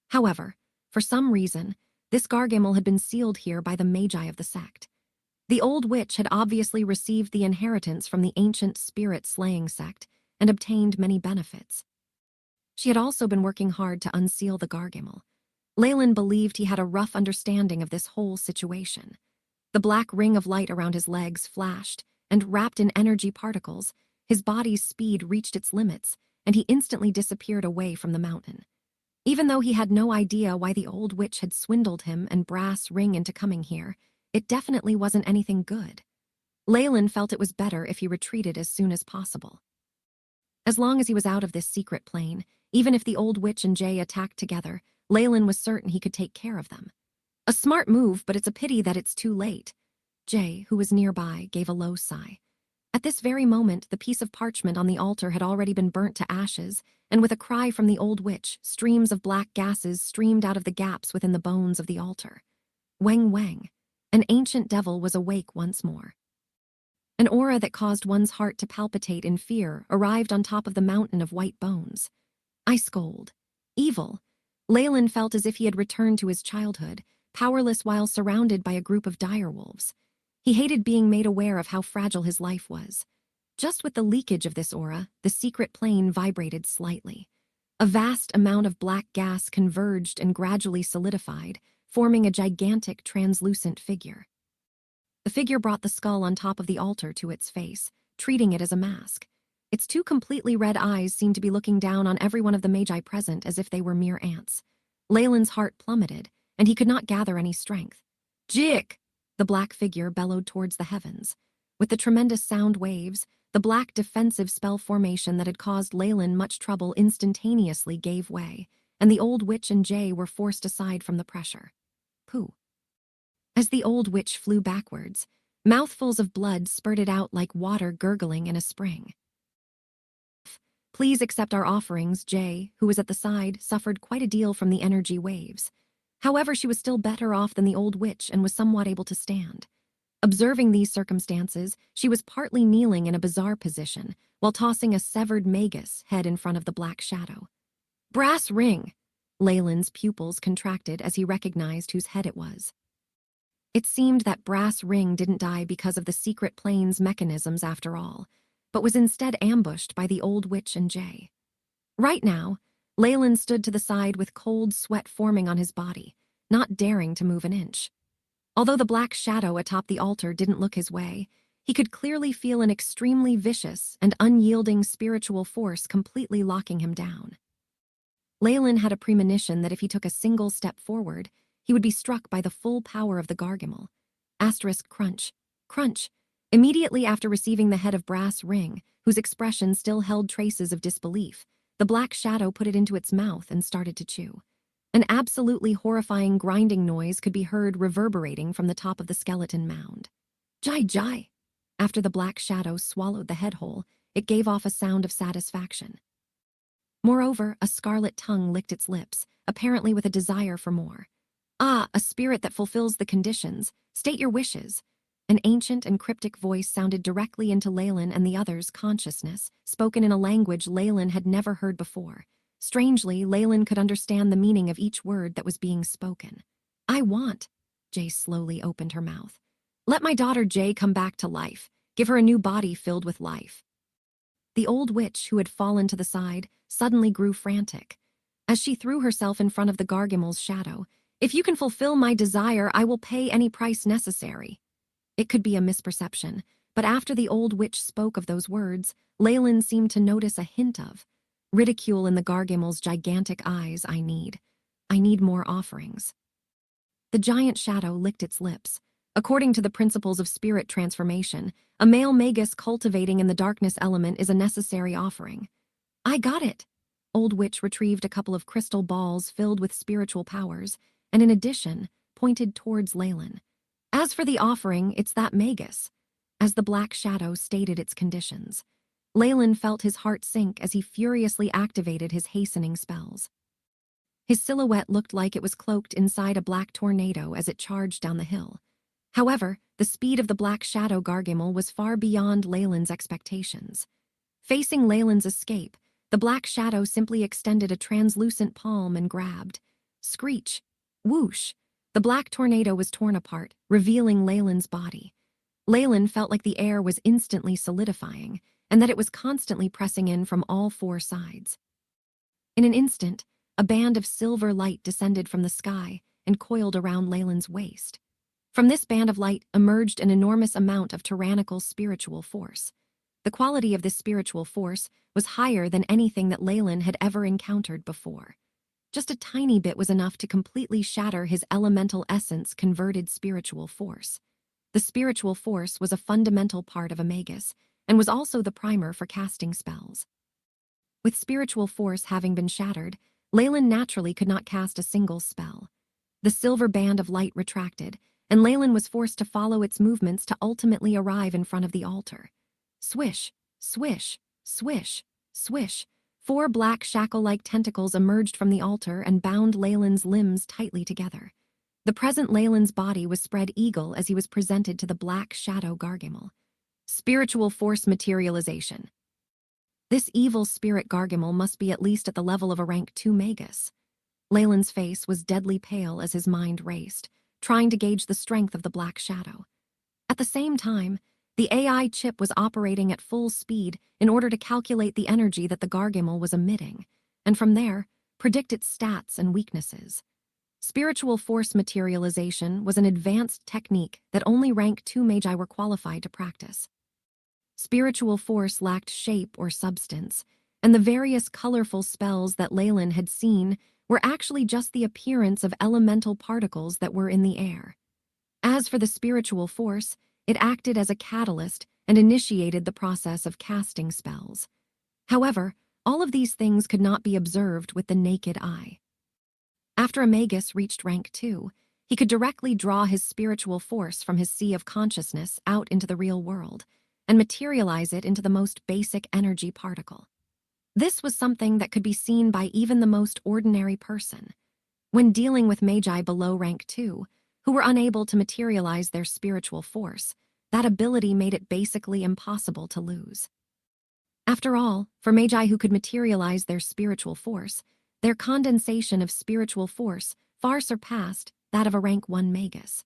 However, for some reason, this Gargamel had been sealed here by the magi of the sect. The old witch had obviously received the inheritance from the ancient spirit-slaying sect and obtained many benefits. She had also been working hard to unseal the Gargamel. Leyland believed he had a rough understanding of this whole situation. The black ring of light around his legs flashed, and wrapped in energy particles, his body's speed reached its limits, and he instantly disappeared away from the mountain. Even though he had no idea why the old witch had swindled him and brass ring into coming here, it definitely wasn't anything good. Leyland felt it was better if he retreated as soon as possible. As long as he was out of this secret plane, even if the old witch and Jay attacked together, Leyland was certain he could take care of them. A smart move, but it's a pity that it's too late. Jay, who was nearby, gave a low sigh. At this very moment, the piece of parchment on the altar had already been burnt to ashes, and with a cry from the old witch, streams of black gases streamed out of the gaps within the bones of the altar. Weng Weng. An ancient devil was awake once more. An aura that caused one's heart to palpitate in fear arrived on top of the mountain of white bones. Ice cold. Evil. Leyland felt as if he had returned to his childhood, powerless while surrounded by a group of direwolves. He hated being made aware of how fragile his life was. Just with the leakage of this aura, the secret plane vibrated slightly. A vast amount of black gas converged and gradually solidified, forming a gigantic, translucent figure. The figure brought the skull on top of the altar to its face, treating it as a mask. Its two completely red eyes seemed to be looking down on every one of the magi present as if they were mere ants. Leyland's heart plummeted, and he could not gather any strength. "Jik!" The black figure bellowed towards the heavens. With the tremendous sound waves, the black defensive spell formation that had caused Leyland much trouble instantaneously gave way, and the old witch and Jay were forced aside from the pressure. Pooh. As the old witch flew backwards, mouthfuls of blood spurted out like water gurgling in a spring. "Please accept our offerings," Jay, who was at the side, suffered quite a deal from the energy waves. However, she was still better off than the old witch and was somewhat able to stand. Observing these circumstances, she was partly kneeling in a bizarre position, while tossing a severed Magus head in front of the black shadow. "Brass ring!" Leyland's pupils contracted as he recognized whose head it was. It seemed that Brass Ring didn't die because of the secret plane's mechanisms after all, but was instead ambushed by the old witch and Jay. Right now, Leyland stood to the side with cold sweat forming on his body, not daring to move an inch. Although the black shadow atop the altar didn't look his way, he could clearly feel an extremely vicious and unyielding spiritual force completely locking him down. Leyland had a premonition that if he took a single step forward, he would be struck by the full power of the Gargamel. Asterisk crunch. Crunch. Immediately after receiving the head of Brass Ring, whose expression still held traces of disbelief, the black shadow put it into its mouth and started to chew. An absolutely horrifying grinding noise could be heard reverberating from the top of the skeleton mound. "Jai jai!" After the black shadow swallowed the head whole, it gave off a sound of satisfaction. Moreover, a scarlet tongue licked its lips, apparently with a desire for more. "Ah, a spirit that fulfills the conditions. State your wishes." An ancient and cryptic voice sounded directly into Leyland and the others' consciousness, spoken in a language Leyland had never heard before. Strangely, Leyland could understand the meaning of each word that was being spoken. "I want," Jay slowly opened her mouth. "Let my daughter Jay come back to life. Give her a new body filled with life." The old witch, who had fallen to the side, suddenly grew frantic. As she threw herself in front of the Gargamel's shadow, "If you can fulfill my desire, I will pay any price necessary." It could be a misperception, but after the old witch spoke of those words, Leyland seemed to notice a hint of ridicule in the Gargamel's gigantic eyes. I need more offerings." The giant shadow licked its lips. According to the principles of spirit transformation, a male Magus cultivating in the darkness element is a necessary offering. "I got it." Old witch retrieved a couple of crystal balls filled with spiritual powers, and in addition, pointed towards Leyland. "As for the offering, it's that Magus." As the black shadow stated its conditions, Leyland felt his heart sink as he furiously activated his hastening spells. His silhouette looked like it was cloaked inside a black tornado as it charged down the hill. However, the speed of the black shadow Gargamel was far beyond Leyland's expectations. Facing Leyland's escape, the black shadow simply extended a translucent palm and grabbed. Screech. Whoosh. The black tornado was torn apart, revealing Leyland's body. Leyland felt like the air was instantly solidifying, and that it was constantly pressing in from all four sides. In an instant, a band of silver light descended from the sky and coiled around Leyland's waist. From this band of light emerged an enormous amount of tyrannical spiritual force. The quality of this spiritual force was higher than anything that Leyland had ever encountered before. Just a tiny bit was enough to completely shatter his elemental essence converted spiritual force. The spiritual force was a fundamental part of a Magus, and was also the primer for casting spells. With spiritual force having been shattered, Leyland naturally could not cast a single spell. The silver band of light retracted, and Leyland was forced to follow its movements to ultimately arrive in front of the altar. Swish, swish, swish, swish. 4 black shackle-like tentacles emerged from the altar and bound Leyland's limbs tightly together. The present Leyland's body was spread eagle as he was presented to the black shadow Gargamel. Spiritual force materialization. This evil spirit Gargamel must be at least at the level of a rank 2 Magus. Leyland's face was deadly pale as his mind raced, trying to gauge the strength of the black shadow. At the same time, the AI chip was operating at full speed in order to calculate the energy that the Gargamel was emitting, and from there, predict its stats and weaknesses. Spiritual force materialization was an advanced technique that only rank 2 magi were qualified to practice. Spiritual force lacked shape or substance, and the various colorful spells that Leyland had seen were actually just the appearance of elemental particles that were in the air. As for the spiritual force, it acted as a catalyst and initiated the process of casting spells. However, all of these things could not be observed with the naked eye. After a Magus reached rank 2, he could directly draw his spiritual force from his sea of consciousness out into the real world and materialize it into the most basic energy particle. This was something that could be seen by even the most ordinary person. When dealing with magi below rank 2, who were unable to materialize their spiritual force, that ability made it basically impossible to lose. After all, for magi who could materialize their spiritual force, their condensation of spiritual force far surpassed that of a rank 1 Magus.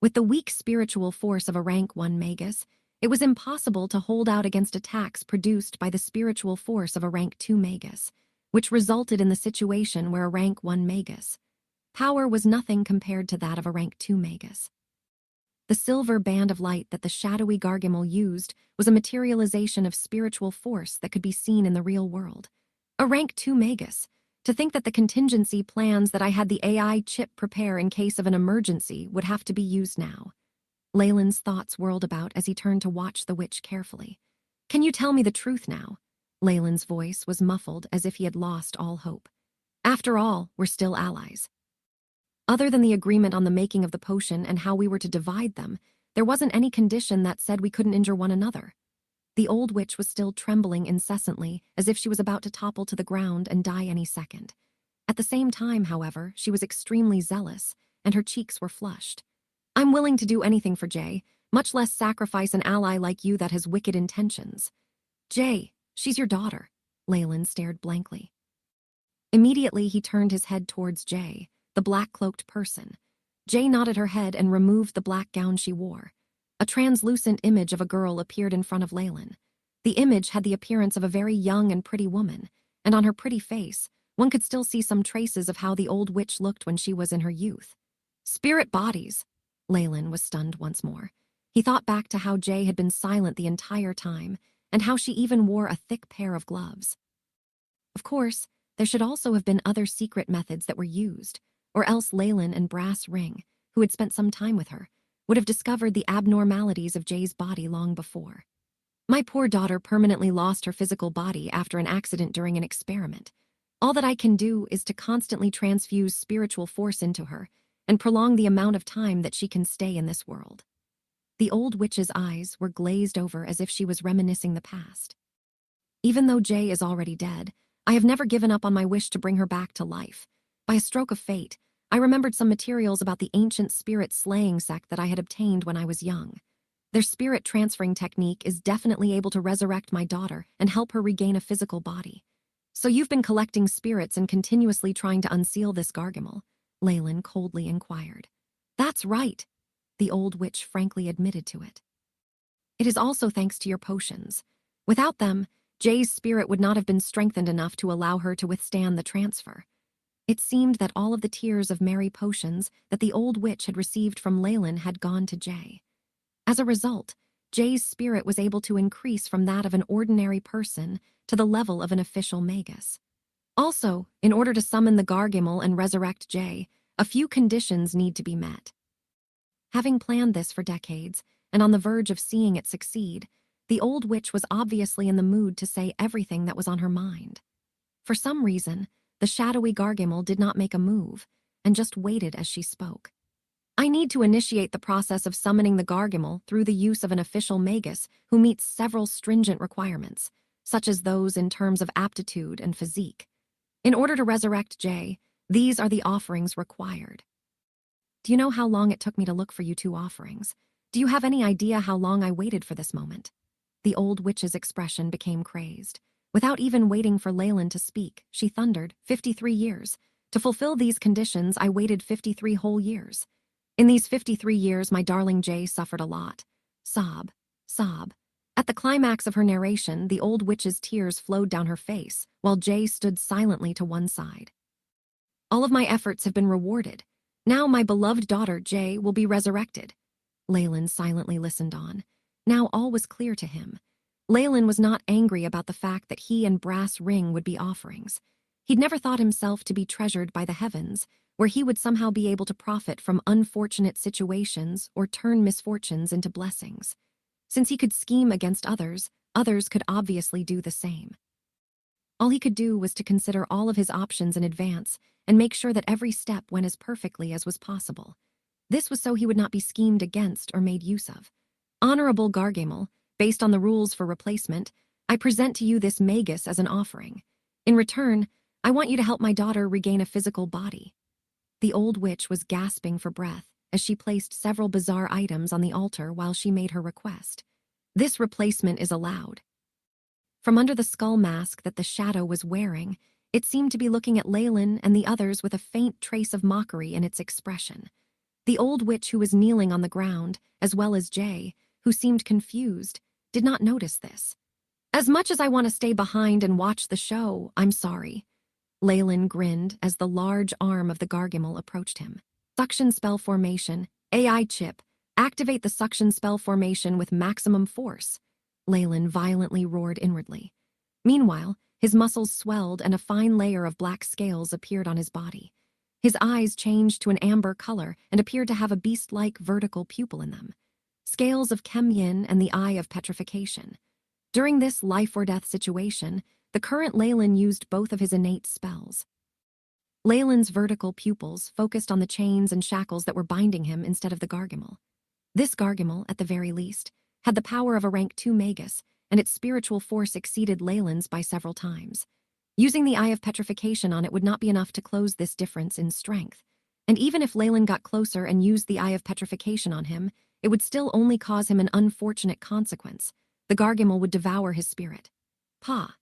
With the weak spiritual force of a rank 1 Magus, it was impossible to hold out against attacks produced by the spiritual force of a rank 2 Magus, which resulted in the situation where a rank 1 Magus power was nothing compared to that of a rank 2 Magus. The silver band of light that the shadowy Gargamel used was a materialization of spiritual force that could be seen in the real world. A rank 2 Magus. To think that the contingency plans that I had the AI chip prepare in case of an emergency would have to be used now. Leyland's thoughts whirled about as he turned to watch the witch carefully. Can you tell me the truth now? Leyland's voice was muffled as if he had lost all hope. After all, we're still allies. Other than the agreement on the making of the potion and how we were to divide them, there wasn't any condition that said we couldn't injure one another. The old witch was still trembling incessantly, as if she was about to topple to the ground and die any second. At the same time, however, she was extremely zealous, and her cheeks were flushed. I'm willing to do anything for Jay, much less sacrifice an ally like you that has wicked intentions. Jay, she's your daughter. Leyland stared blankly. Immediately, he turned his head towards Jay, the black-cloaked person. Jay nodded her head and removed the black gown she wore. A translucent image of a girl appeared in front of Leyland. The image had the appearance of a very young and pretty woman, and on her pretty face, one could still see some traces of how the old witch looked when she was in her youth. Spirit bodies! Leyland was stunned once more. He thought back to how Jay had been silent the entire time, and how she even wore a thick pair of gloves. Of course, there should also have been other secret methods that were used, or else Leyland and Brass Ring, who had spent some time with her, would have discovered the abnormalities of Jay's body long before. My poor daughter permanently lost her physical body after an accident during an experiment. All that I can do is to constantly transfuse spiritual force into her and prolong the amount of time that she can stay in this world. The old witch's eyes were glazed over as if she was reminiscing the past. Even though Jay is already dead, I have never given up on my wish to bring her back to life. By a stroke of fate, I remembered some materials about the ancient spirit slaying sect that I had obtained when I was young. Their spirit transferring technique is definitely able to resurrect my daughter and help her regain a physical body. So you've been collecting spirits and continuously trying to unseal this Gargamel? Leyland coldly inquired. That's right, the old witch frankly admitted to it. It is also thanks to your potions. Without them, Jay's spirit would not have been strengthened enough to allow her to withstand the transfer. It seemed that all of the tears of Mary potions that the old witch had received from Leyland had gone to Jay. As a result, Jay's spirit was able to increase from that of an ordinary person to the level of an official Magus. Also, in order to summon the Gargamel and resurrect Jay, a few conditions need to be met. Having planned this for decades, and on the verge of seeing it succeed, the old witch was obviously in the mood to say everything that was on her mind. For some reason, the shadowy Gargamel did not make a move, and just waited as she spoke. I need to initiate the process of summoning the Gargamel through the use of an official Magus who meets several stringent requirements, such as those in terms of aptitude and physique. In order to resurrect Jay, these are the offerings required. Do you know how long it took me to look for you 2 offerings? Do you have any idea how long I waited for this moment? The old witch's expression became crazed. Without even waiting for Leyland to speak, she thundered, 53 years. To fulfill these conditions, I waited 53 whole years. In these 53 years, my darling Jay suffered a lot. Sob, sob. At the climax of her narration, the old witch's tears flowed down her face, while Jay stood silently to one side. All of my efforts have been rewarded. Now my beloved daughter, Jay, will be resurrected. Leyland silently listened on. Now all was clear to him. Leyland was not angry about the fact that he and Brass Ring would be offerings. He'd never thought himself to be treasured by the heavens, where he would somehow be able to profit from unfortunate situations or turn misfortunes into blessings. Since he could scheme against others, others could obviously do the same. All he could do was to consider all of his options in advance and make sure that every step went as perfectly as was possible. This was so he would not be schemed against or made use of. Honorable Gargamel, based on the rules for replacement, I present to you this Magus as an offering. In return, I want you to help my daughter regain a physical body. The old witch was gasping for breath as she placed several bizarre items on the altar while she made her request. This replacement is allowed. From under the skull mask that the shadow was wearing, it seemed to be looking at Leyland and the others with a faint trace of mockery in its expression. The old witch who was kneeling on the ground, as well as Jay, who seemed confused, did not notice this. As much as I want to stay behind and watch the show, I'm sorry. Leyland grinned as the large arm of the Gargamel approached him. Suction spell formation, AI chip, activate the suction spell formation with maximum force. Leyland violently roared inwardly. Meanwhile, his muscles swelled and a fine layer of black scales appeared on his body. His eyes changed to an amber color and appeared to have a beast-like vertical pupil in them. Scales of Chem Yin and the eye of petrification. During this life-or-death situation, the current Leyland used both of his innate spells. Leyland's vertical pupils focused on the chains and shackles that were binding him instead of the Gargamel. This Gargamel, at the very least, had the power of a rank 2 Magus, and its spiritual force exceeded Leyland's by several times. Using the Eye of Petrification on it would not be enough to close this difference in strength, and even if Leyland got closer and used the Eye of Petrification on him, it would still only cause him an unfortunate consequence. The Gargamel would devour his spirit. Pa.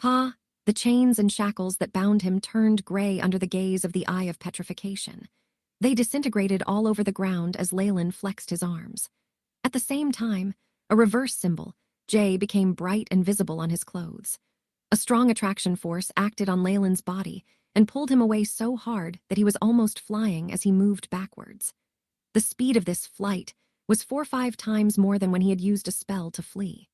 The chains and shackles that bound him turned gray under the gaze of the Eye of Petrification. They disintegrated all over the ground as Leyland flexed his arms. At the same time, a reverse symbol, J, became bright and visible on his clothes. A strong attraction force acted on Leyland's body and pulled him away so hard that he was almost flying as he moved backwards. The speed of this flight was 4 or 5 times more than when he had used a spell to flee.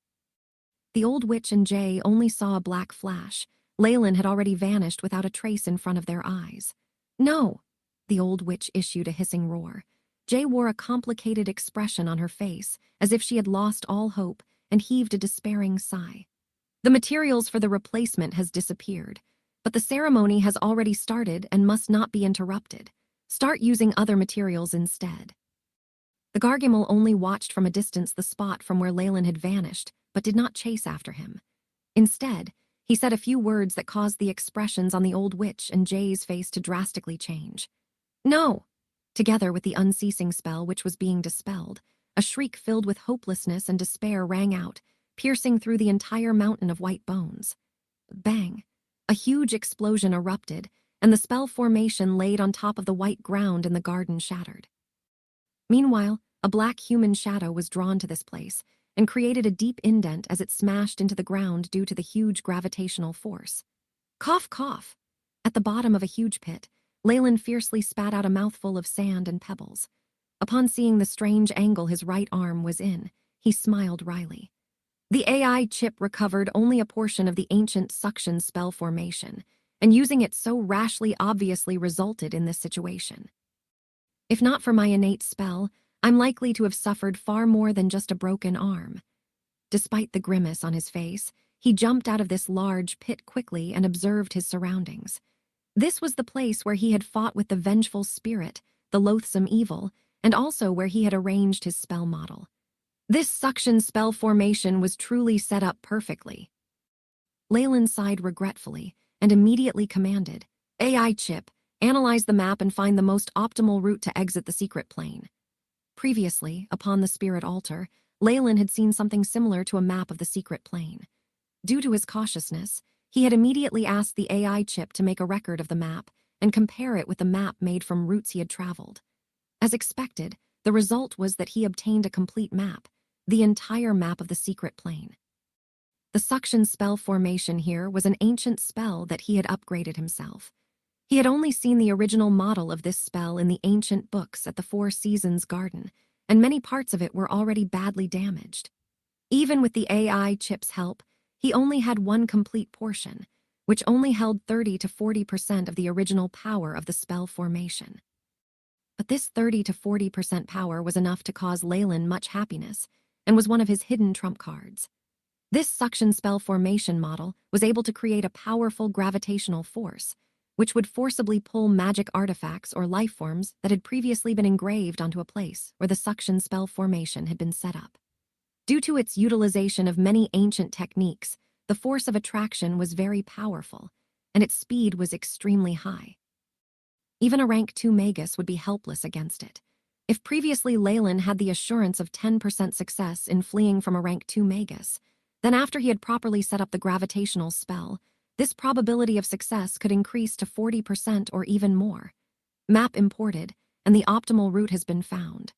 The old witch and Jay only saw a black flash. Leyland had already vanished without a trace in front of their eyes. No! The old witch issued a hissing roar. Jay wore a complicated expression on her face, as if she had lost all hope, and heaved a despairing sigh. The materials for the replacement has disappeared, but the ceremony has already started and must not be interrupted. Start using other materials instead. The Gargamel only watched from a distance the spot from where Leyland had vanished, but did not chase after him. Instead, he said a few words that caused the expressions on the old witch and Jay's face to drastically change. No! Together with the unceasing spell which was being dispelled, a shriek filled with hopelessness and despair rang out, piercing through the entire mountain of white bones. Bang! A huge explosion erupted, and the spell formation laid on top of the white ground in the garden shattered. Meanwhile, a black human shadow was drawn to this place, and created a deep indent as it smashed into the ground due to the huge gravitational force. Cough, cough! At the bottom of a huge pit, Leyland fiercely spat out a mouthful of sand and pebbles. Upon seeing the strange angle his right arm was in, he smiled wryly. The AI chip recovered only a portion of the ancient suction spell formation, and using it so rashly obviously resulted in this situation. If not for my innate spell, I'm likely to have suffered far more than just a broken arm. Despite the grimace on his face, he jumped out of this large pit quickly and observed his surroundings. This was the place where he had fought with the vengeful spirit, the loathsome evil, and also where he had arranged his spell model. This suction spell formation was truly set up perfectly. Leyland sighed regretfully and immediately commanded, AI chip, analyze the map and find the most optimal route to exit the secret plane. Previously, upon the spirit altar, Leyland had seen something similar to a map of the secret plane. Due to his cautiousness, he had immediately asked the AI chip to make a record of the map and compare it with the map made from routes he had traveled. As expected, the result was that he obtained a complete map, the entire map of the secret plane. The suction spell formation here was an ancient spell that he had upgraded himself. He had only seen the original model of this spell in the ancient books at the Four Seasons Garden, and many parts of it were already badly damaged. Even with the AI chip's help, he only had one complete portion, which only held 30 to 40% of the original power of the spell formation. But this 30 to 40% power was enough to cause Leyland much happiness, and was one of his hidden trump cards. This suction spell formation model was able to create a powerful gravitational force, which would forcibly pull magic artifacts or life forms that had previously been engraved onto a place where the suction spell formation had been set up. Due to its utilization of many ancient techniques, the force of attraction was very powerful, and its speed was extremely high. Even a rank 2 Magus would be helpless against it. If previously Leyland had the assurance of 10% success in fleeing from a rank 2 Magus, then after he had properly set up the gravitational spell, this probability of success could increase to 40% or even more. Map imported, and the optimal route has been found.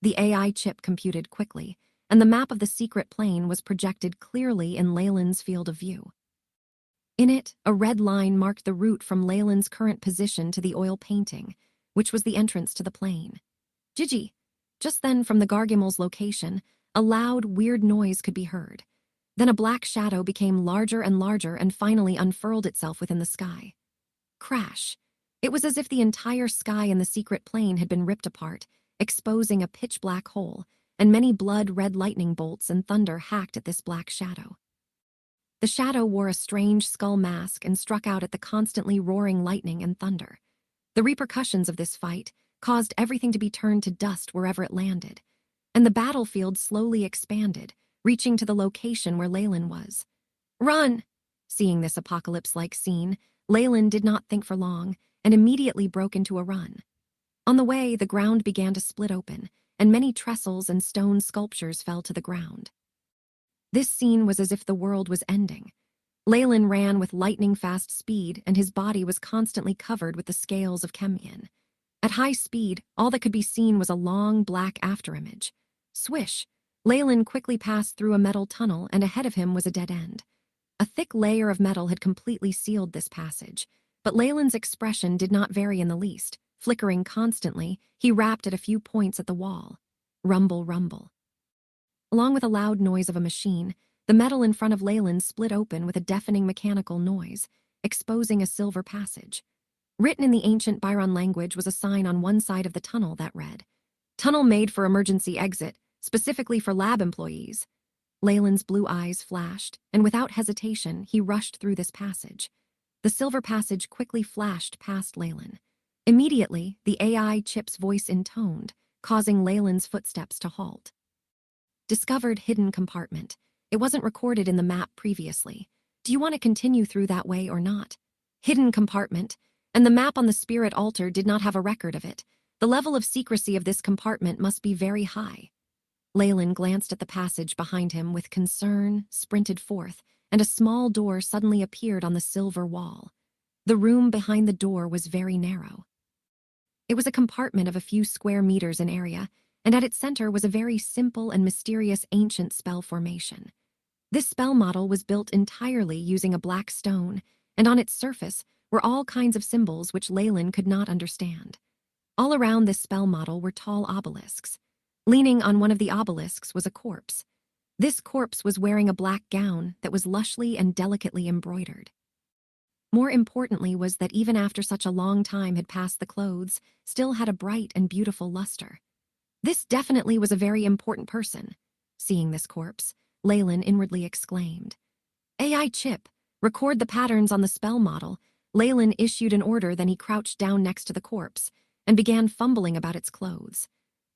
The AI chip computed quickly, and the map of the secret plane was projected clearly in Leyland's field of view. In it, a red line marked the route from Leyland's current position to the oil painting, which was the entrance to the plane. Gigi! Just then, from the Gargimel's location, a loud, weird noise could be heard. Then a black shadow became larger and finally unfurled itself within the sky. Crash! It was as if the entire sky in the secret plane had been ripped apart, exposing a pitch-black hole, and many blood-red lightning bolts and thunder hacked at this black shadow. The shadow wore a strange skull mask and struck out at the constantly roaring lightning and thunder. The repercussions of this fight caused everything to be turned to dust wherever it landed, and the battlefield slowly expanded, reaching to the location where Leyland was. Run! Seeing this apocalypse-like scene, Leyland did not think for long and immediately broke into a run. On the way, the ground began to split open, and many trestles and stone sculptures fell to the ground. This scene was as if the world was ending. Leyland ran with lightning-fast speed, and his body was constantly covered with the scales of Chemian. At high speed, all that could be seen was a long, black afterimage. Swish! Leyland quickly passed through a metal tunnel, and ahead of him was a dead end. A thick layer of metal had completely sealed this passage, but Leyland's expression did not vary in the least. Flickering constantly, he rapped at a few points at the wall. Rumble, rumble. Along with a loud noise of a machine, the metal in front of Leyland split open with a deafening mechanical noise, exposing a silver passage. Written in the ancient Byron language was a sign on one side of the tunnel that read, "Tunnel made for emergency exit, specifically for lab employees." Leyland's blue eyes flashed, and without hesitation, he rushed through this passage. The silver passage quickly flashed past Leyland. Immediately, the AI chip's voice intoned, causing Leyland's footsteps to halt. Discovered hidden compartment. It wasn't recorded in the map previously. Do you want to continue through that way or not? Hidden compartment, and the map on the spirit altar did not have a record of it. The level of secrecy of this compartment must be very high. Leyland glanced at the passage behind him with concern, sprinted forth, and a small door suddenly appeared on the silver wall. The room behind the door was very narrow. It was a compartment of a few square meters in area, and at its center was a very simple and mysterious ancient spell formation. This spell model was built entirely using a black stone, and on its surface were all kinds of symbols which Leyland could not understand. All around this spell model were tall obelisks. Leaning on one of the obelisks was a corpse. This corpse was wearing a black gown that was lushly and delicately embroidered. More importantly was that even after such a long time had passed, the clothes still had a bright and beautiful luster. This definitely was a very important person. Seeing this corpse, Leyland inwardly exclaimed, "AI chip, record the patterns on the spell model." Leyland issued an order, then he crouched down next to the corpse and began fumbling about its clothes.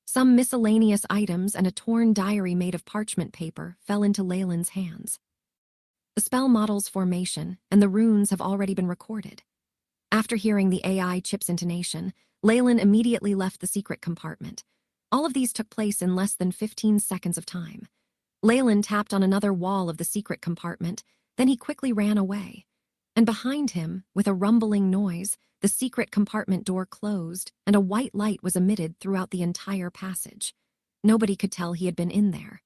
Some miscellaneous items and a torn diary made of parchment paper fell into Leyland's hands. The spell model's formation and the runes have already been recorded. After hearing the AI chip's intonation, Leyland immediately left the secret compartment. All of these took place in less than 15 seconds of time. Leyland tapped on another wall of the secret compartment, then he quickly ran away. And behind him, with a rumbling noise, the secret compartment door closed and a white light was emitted throughout the entire passage. Nobody could tell he had been in there.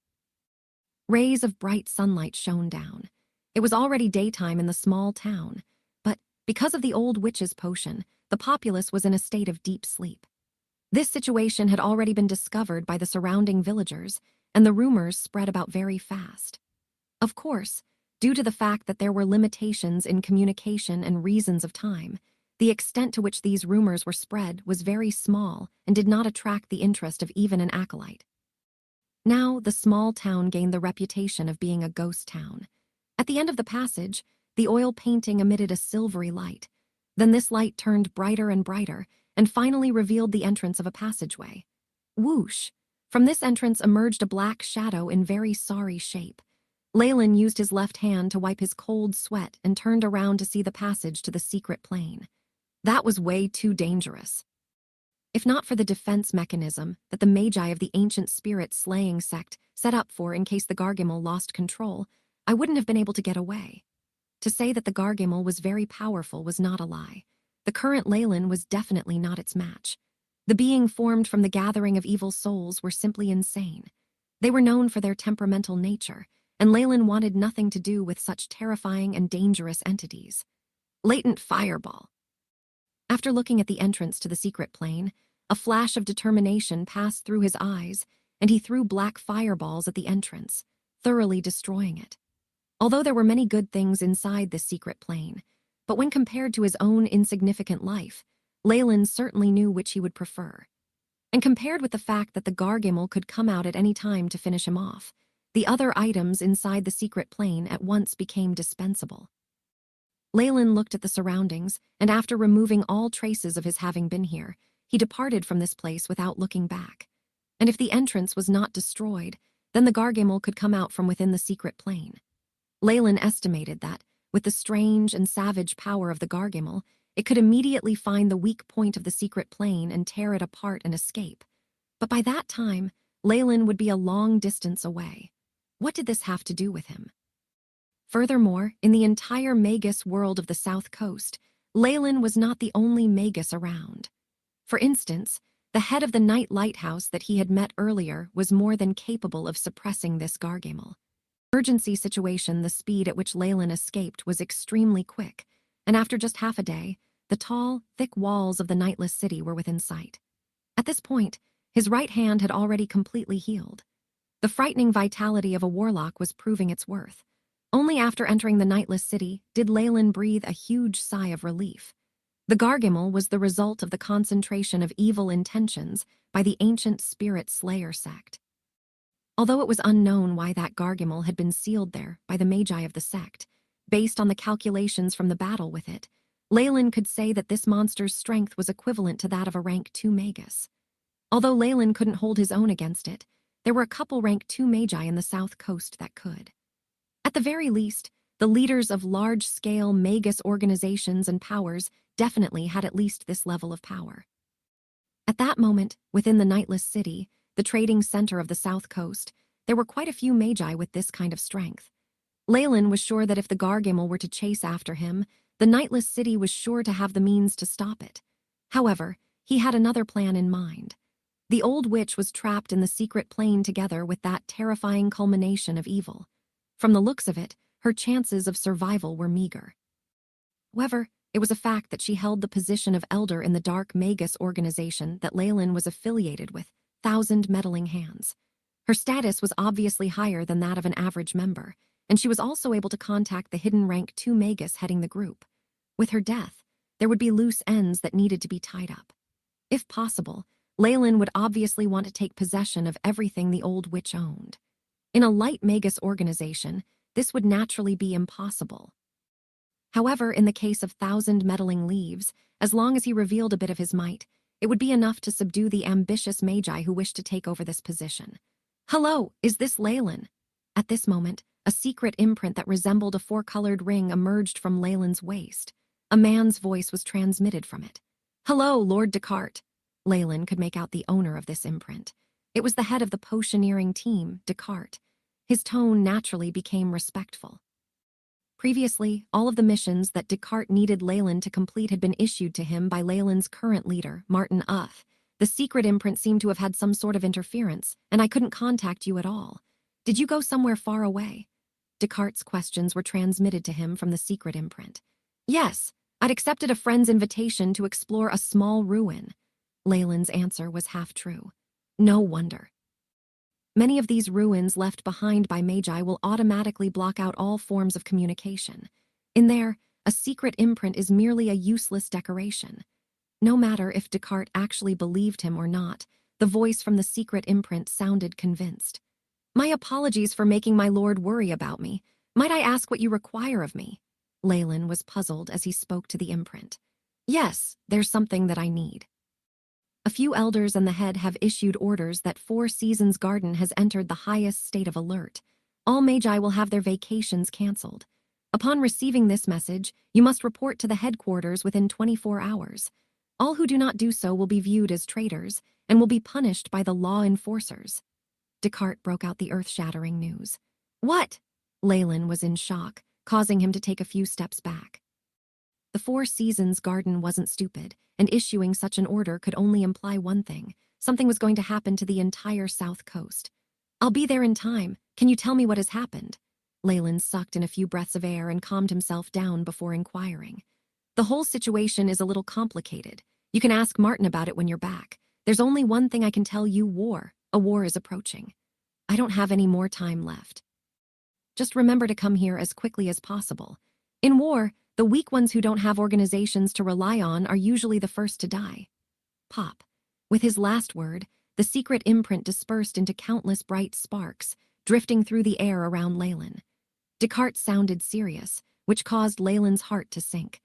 Rays of bright sunlight shone down. It was already daytime in the small town, but because of the old witch's potion, the populace was in a state of deep sleep. This situation had already been discovered by the surrounding villagers, and the rumors spread about very fast. Of course, due to the fact that there were limitations in communication and reasons of time, the extent to which these rumors were spread was very small and did not attract the interest of even an acolyte. Now, the small town gained the reputation of being a ghost town. At the end of the passage, the oil painting emitted a silvery light. Then this light turned brighter and brighter and finally revealed the entrance of a passageway. Whoosh! From this entrance emerged a black shadow in very sorry shape. Leyland used his left hand to wipe his cold sweat and turned around to see the passage to the secret plane. That was way too dangerous. If not for the defense mechanism that the Magi of the ancient spirit slaying sect set up for in case the Gargimmel lost control, I wouldn't have been able to get away. To say that the Gargimmel was very powerful was not a lie. The current Leyland was definitely not its match. The being formed from the gathering of evil souls were simply insane. They were known for their temperamental nature, and Leyland wanted nothing to do with such terrifying and dangerous entities. Latent fireball. After looking at the entrance to the secret plane, a flash of determination passed through his eyes, and he threw black fireballs at the entrance, thoroughly destroying it. Although there were many good things inside this secret plane, but when compared to his own insignificant life, Leyland certainly knew which he would prefer. And compared with the fact that the Gargimmel could come out at any time to finish him off, the other items inside the secret plane at once became dispensable. Leyland looked at the surroundings, and after removing all traces of his having been here, he departed from this place without looking back. And if the entrance was not destroyed, then the Gargimmel could come out from within the secret plane. Leyland estimated that, with the strange and savage power of the Gargimmel, it could immediately find the weak point of the secret plane and tear it apart and escape. But by that time, Leyland would be a long distance away. What did this have to do with him? Furthermore, in the entire Magus world of the South Coast, Leyland was not the only Magus around. For instance, the head of the night lighthouse that he had met earlier was more than capable of suppressing this Gargimmel. Emergency situation, the speed at which Leyland escaped was extremely quick, and after just half a day, the tall, thick walls of the nightless city were within sight. At this point, his right hand had already completely healed. The frightening vitality of a warlock was proving its worth. Only after entering the nightless city did Leyland breathe a huge sigh of relief. The Gargimmel was the result of the concentration of evil intentions by the ancient spirit slayer sect. Although it was unknown why that Gargimmel had been sealed there by the Magi of the sect, based on the calculations from the battle with it, Leyland could say that this monster's strength was equivalent to that of a rank 2 Magus. Although Leyland couldn't hold his own against it, there were a couple rank 2 Magi in the South Coast that could. At the very least, the leaders of large-scale Magus organizations and powers definitely had at least this level of power. At that moment, within the nightless city, the trading center of the South Coast, there were quite a few Magi with this kind of strength. Leyland was sure that if the Gargimmel were to chase after him, the nightless city was sure to have the means to stop it. However, he had another plan in mind. The old witch was trapped in the secret plane together with that terrifying culmination of evil. From the looks of it, her chances of survival were meager. However, it was a fact that she held the position of elder in the dark Magus organization that Leyland was affiliated with, 1,000 Meddling Hands. Her status was obviously higher than that of an average member, and she was also able to contact the hidden rank 2 Magus heading the group. With her death, there would be loose ends that needed to be tied up. If possible, Leyland would obviously want to take possession of everything the old witch owned. In a light Magus organization, this would naturally be impossible. However, in the case of 1,000 Meddling Leaves, as long as he revealed a bit of his might, it would be enough to subdue the ambitious Magi who wished to take over this position. "Hello, is this Leyland?" At this moment, a secret imprint that resembled a four-colored ring emerged from Leyland's waist. A man's voice was transmitted from it. "Hello, Lord Descartes." Leyland could make out the owner of this imprint. It was the head of the potioneering team, Descartes. His tone naturally became respectful. Previously, all of the missions that Descartes needed Leyland to complete had been issued to him by Leyland's current leader, Martin Uff. The secret imprint seemed to have had some sort of interference, and I couldn't contact you at all. Did you go somewhere far away? Descartes' questions were transmitted to him from the secret imprint. Yes, I'd accepted a friend's invitation to explore a small ruin. Leyland's answer was half true. No wonder. Many of these ruins left behind by Magi will automatically block out all forms of communication. In there, a secret imprint is merely a useless decoration. No matter if Descartes actually believed him or not, the voice from the secret imprint sounded convinced. "My apologies for making my lord worry about me. Might I ask what you require of me?" Leyland was puzzled as he spoke to the imprint. "Yes, there's something that I need. A few elders and the head have issued orders that Four Seasons Garden has entered the highest state of alert. All Magi will have their vacations canceled. Upon receiving this message, you must report to the headquarters within 24 hours. All who do not do so will be viewed as traitors and will be punished by the law enforcers." Descartes broke out the earth-shattering news. "What?" Leyland was in shock, causing him to take a few steps back. The Four Seasons Garden wasn't stupid, and issuing such an order could only imply one thing: something was going to happen to the entire South Coast. "I'll be there in time. Can you tell me what has happened?" Leyland sucked in a few breaths of air and calmed himself down before inquiring. "The whole situation is a little complicated. You can ask Martin about it when you're back. There's only one thing I can tell you: war. A war is approaching. I don't have any more time left. Just remember to come here as quickly as possible. In war, the weak ones who don't have organizations to rely on are usually the first to die." Pop. With his last word, the secret imprint dispersed into countless bright sparks, drifting through the air around Leyland. Descartes sounded serious, which caused Leyland's heart to sink.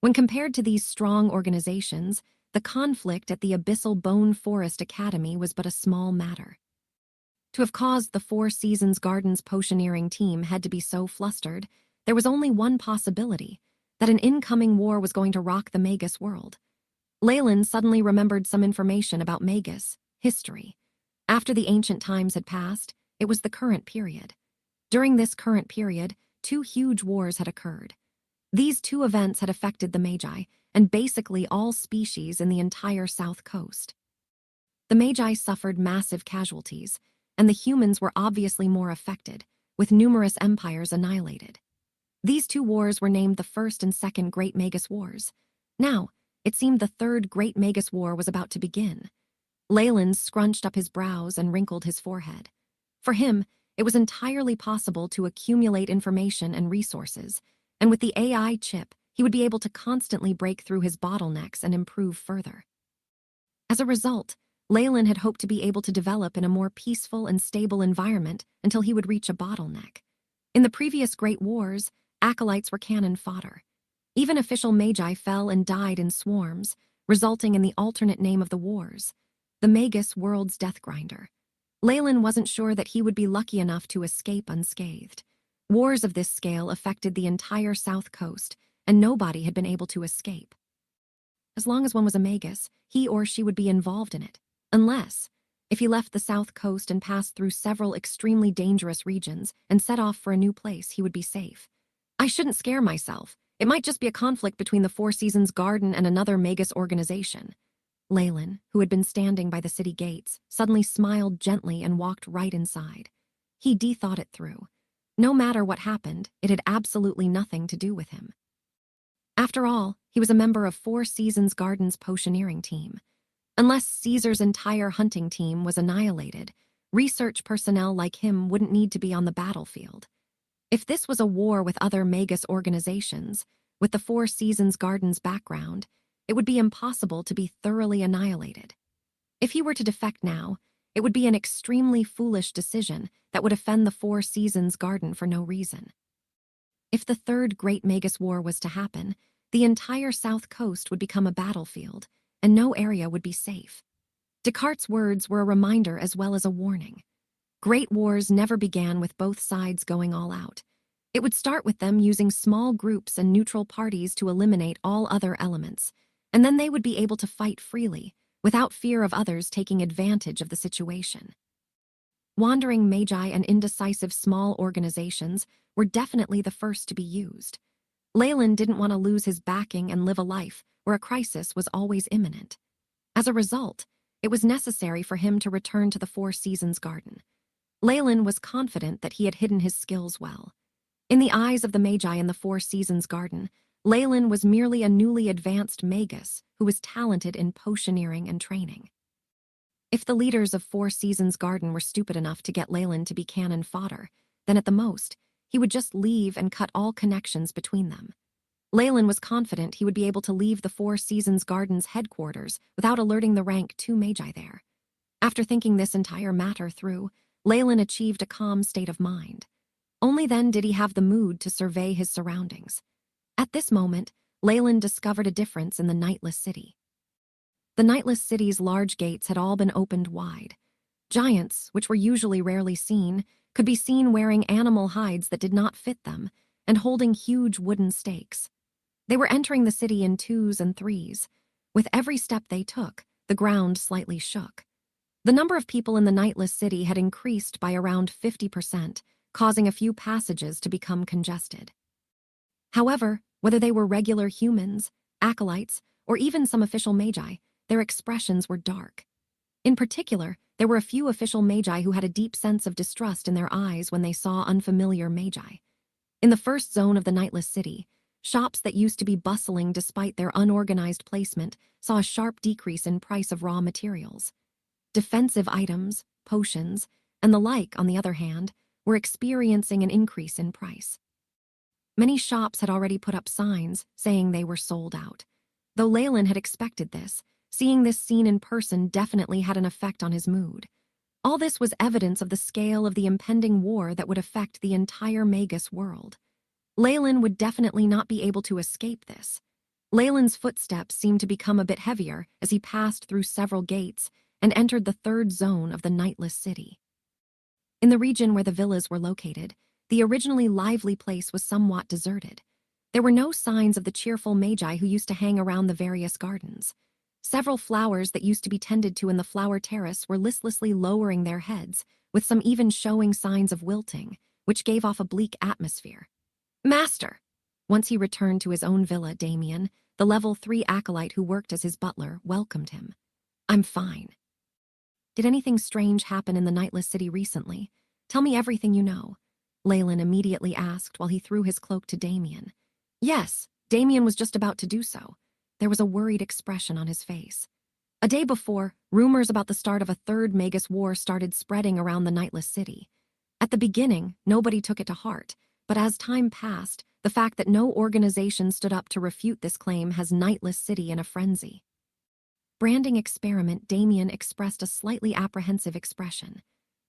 When compared to these strong organizations, the conflict at the abyssal Bone Forest Academy was but a small matter. To have caused the Four Seasons Garden's potioneering team had to be so flustered, there was only one possibility: that an incoming war was going to rock the Magus world. Leyland suddenly remembered some information about Magus history. After the ancient times had passed, it was the current period. During this current period, two huge wars had occurred. These two events had affected the Magi, and basically all species in the entire South Coast. The Magi suffered massive casualties, and the humans were obviously more affected, with numerous empires annihilated. These two wars were named the First and Second Great Magus Wars. Now, it seemed the Third Great Magus War was about to begin. Leyland scrunched up his brows and wrinkled his forehead. For him, it was entirely possible to accumulate information and resources, and with the AI chip, he would be able to constantly break through his bottlenecks and improve further. As a result, Leyland had hoped to be able to develop in a more peaceful and stable environment until he would reach a bottleneck. In the previous Great Wars, acolytes were cannon fodder. Even official Magi fell and died in swarms, resulting in the alternate name of the wars: the Magus World's Death Grinder. Leyland wasn't sure that he would be lucky enough to escape unscathed. Wars of this scale affected the entire South Coast, and nobody had been able to escape. As long as one was a Magus, he or she would be involved in it. Unless, if he left the South Coast and passed through several extremely dangerous regions and set off for a new place, he would be safe. "I shouldn't scare myself. It might just be a conflict between the Four Seasons Garden and another Magus organization." Leyland, who had been standing by the city gates, suddenly smiled gently and walked right inside. He de-thought it through. No matter what happened, it had absolutely nothing to do with him. After all, he was a member of Four Seasons Garden's potioneering team. Unless Caesar's entire hunting team was annihilated, research personnel like him wouldn't need to be on the battlefield. If this was a war with other Magus organizations, with the Four Seasons Garden's background, it would be impossible to be thoroughly annihilated. If he were to defect now, it would be an extremely foolish decision that would offend the Four Seasons Garden for no reason. If the Third Great Magus War was to happen, the entire South Coast would become a battlefield, and no area would be safe. Descartes' words were a reminder as well as a warning. Great wars never began with both sides going all out. It would start with them using small groups and neutral parties to eliminate all other elements, and then they would be able to fight freely, without fear of others taking advantage of the situation. Wandering Magi and indecisive small organizations were definitely the first to be used. Leyland didn't want to lose his backing and live a life where a crisis was always imminent. As a result, it was necessary for him to return to the Four Seasons Garden. Leyland was confident that he had hidden his skills well. In the eyes of the Magi in the Four Seasons Garden, Leyland was merely a newly advanced Magus who was talented in potioneering and training. If the leaders of Four Seasons Garden were stupid enough to get Leyland to be cannon fodder, then at the most, he would just leave and cut all connections between them. Leyland was confident he would be able to leave the Four Seasons Garden's headquarters without alerting the rank 2 magi there. After thinking this entire matter through, Leyland achieved a calm state of mind. Only then did he have the mood to survey his surroundings. At this moment, Leyland discovered a difference in the Nightless City. The Nightless City's large gates had all been opened wide. Giants, which were usually rarely seen, could be seen wearing animal hides that did not fit them and holding huge wooden stakes. They were entering the city in 2s and 3s. With every step they took, the ground slightly shook. The number of people in the Nightless City had increased by around 50%, causing a few passages to become congested. However, whether they were regular humans, acolytes, or even some official magi, their expressions were dark. In particular, there were a few official magi who had a deep sense of distrust in their eyes when they saw unfamiliar magi. In the first zone of the Nightless City, shops that used to be bustling despite their unorganized placement saw a sharp decrease in price of raw materials. Defensive items, potions, and the like, on the other hand, were experiencing an increase in price. Many shops had already put up signs saying they were sold out. Though Leyland had expected this, seeing this scene in person definitely had an effect on his mood. All this was evidence of the scale of the impending war that would affect the entire Magus world. Leyland would definitely not be able to escape this. Leyland's footsteps seemed to become a bit heavier as he passed through several gates and entered the third zone of the Nightless City. In the region where the villas were located, the originally lively place was somewhat deserted. There were no signs of the cheerful magi who used to hang around the various gardens. Several flowers that used to be tended to in the flower terrace were listlessly lowering their heads, with some even showing signs of wilting, which gave off a bleak atmosphere. "Master!" Once he returned to his own villa, Damien, the level 3 acolyte who worked as his butler, welcomed him. "I'm fine." "Did anything strange happen in the Nightless City recently? Tell me everything you know," Leyland immediately asked while he threw his cloak to Damien. Yes, Damien was just about to do so. There was a worried expression on his face. A day before, rumors about the start of a third Magus war started spreading around the Nightless City. At the beginning, nobody took it to heart, but as time passed, the fact that no organization stood up to refute this claim has Nightless City in a frenzy. Branding experiment, Damien expressed a slightly apprehensive expression.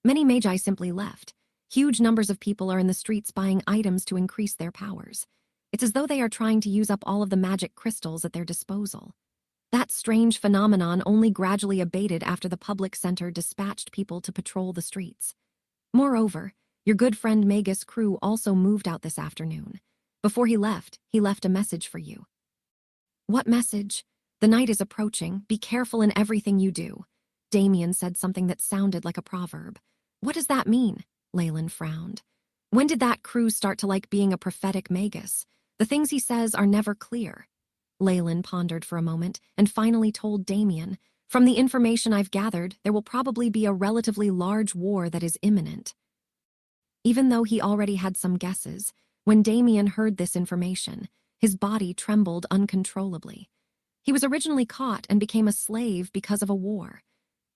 Many magi simply left. Huge numbers of people are in the streets buying items to increase their powers. It's as though they are trying to use up all of the magic crystals at their disposal. That strange phenomenon only gradually abated after the public center dispatched people to patrol the streets. Moreover, your good friend Magus' crew also moved out this afternoon. Before he left a message for you. What message? The night is approaching. Be careful in everything you do. Damien said something that sounded like a proverb. What does that mean? Leyland frowned. When did that crew start to like being a prophetic Magus? The things he says are never clear. Leyland pondered for a moment and finally told Damien, from the information I've gathered, there will probably be a relatively large war that is imminent. Even though he already had some guesses, when Damien heard this information, his body trembled uncontrollably. He was originally caught and became a slave because of a war.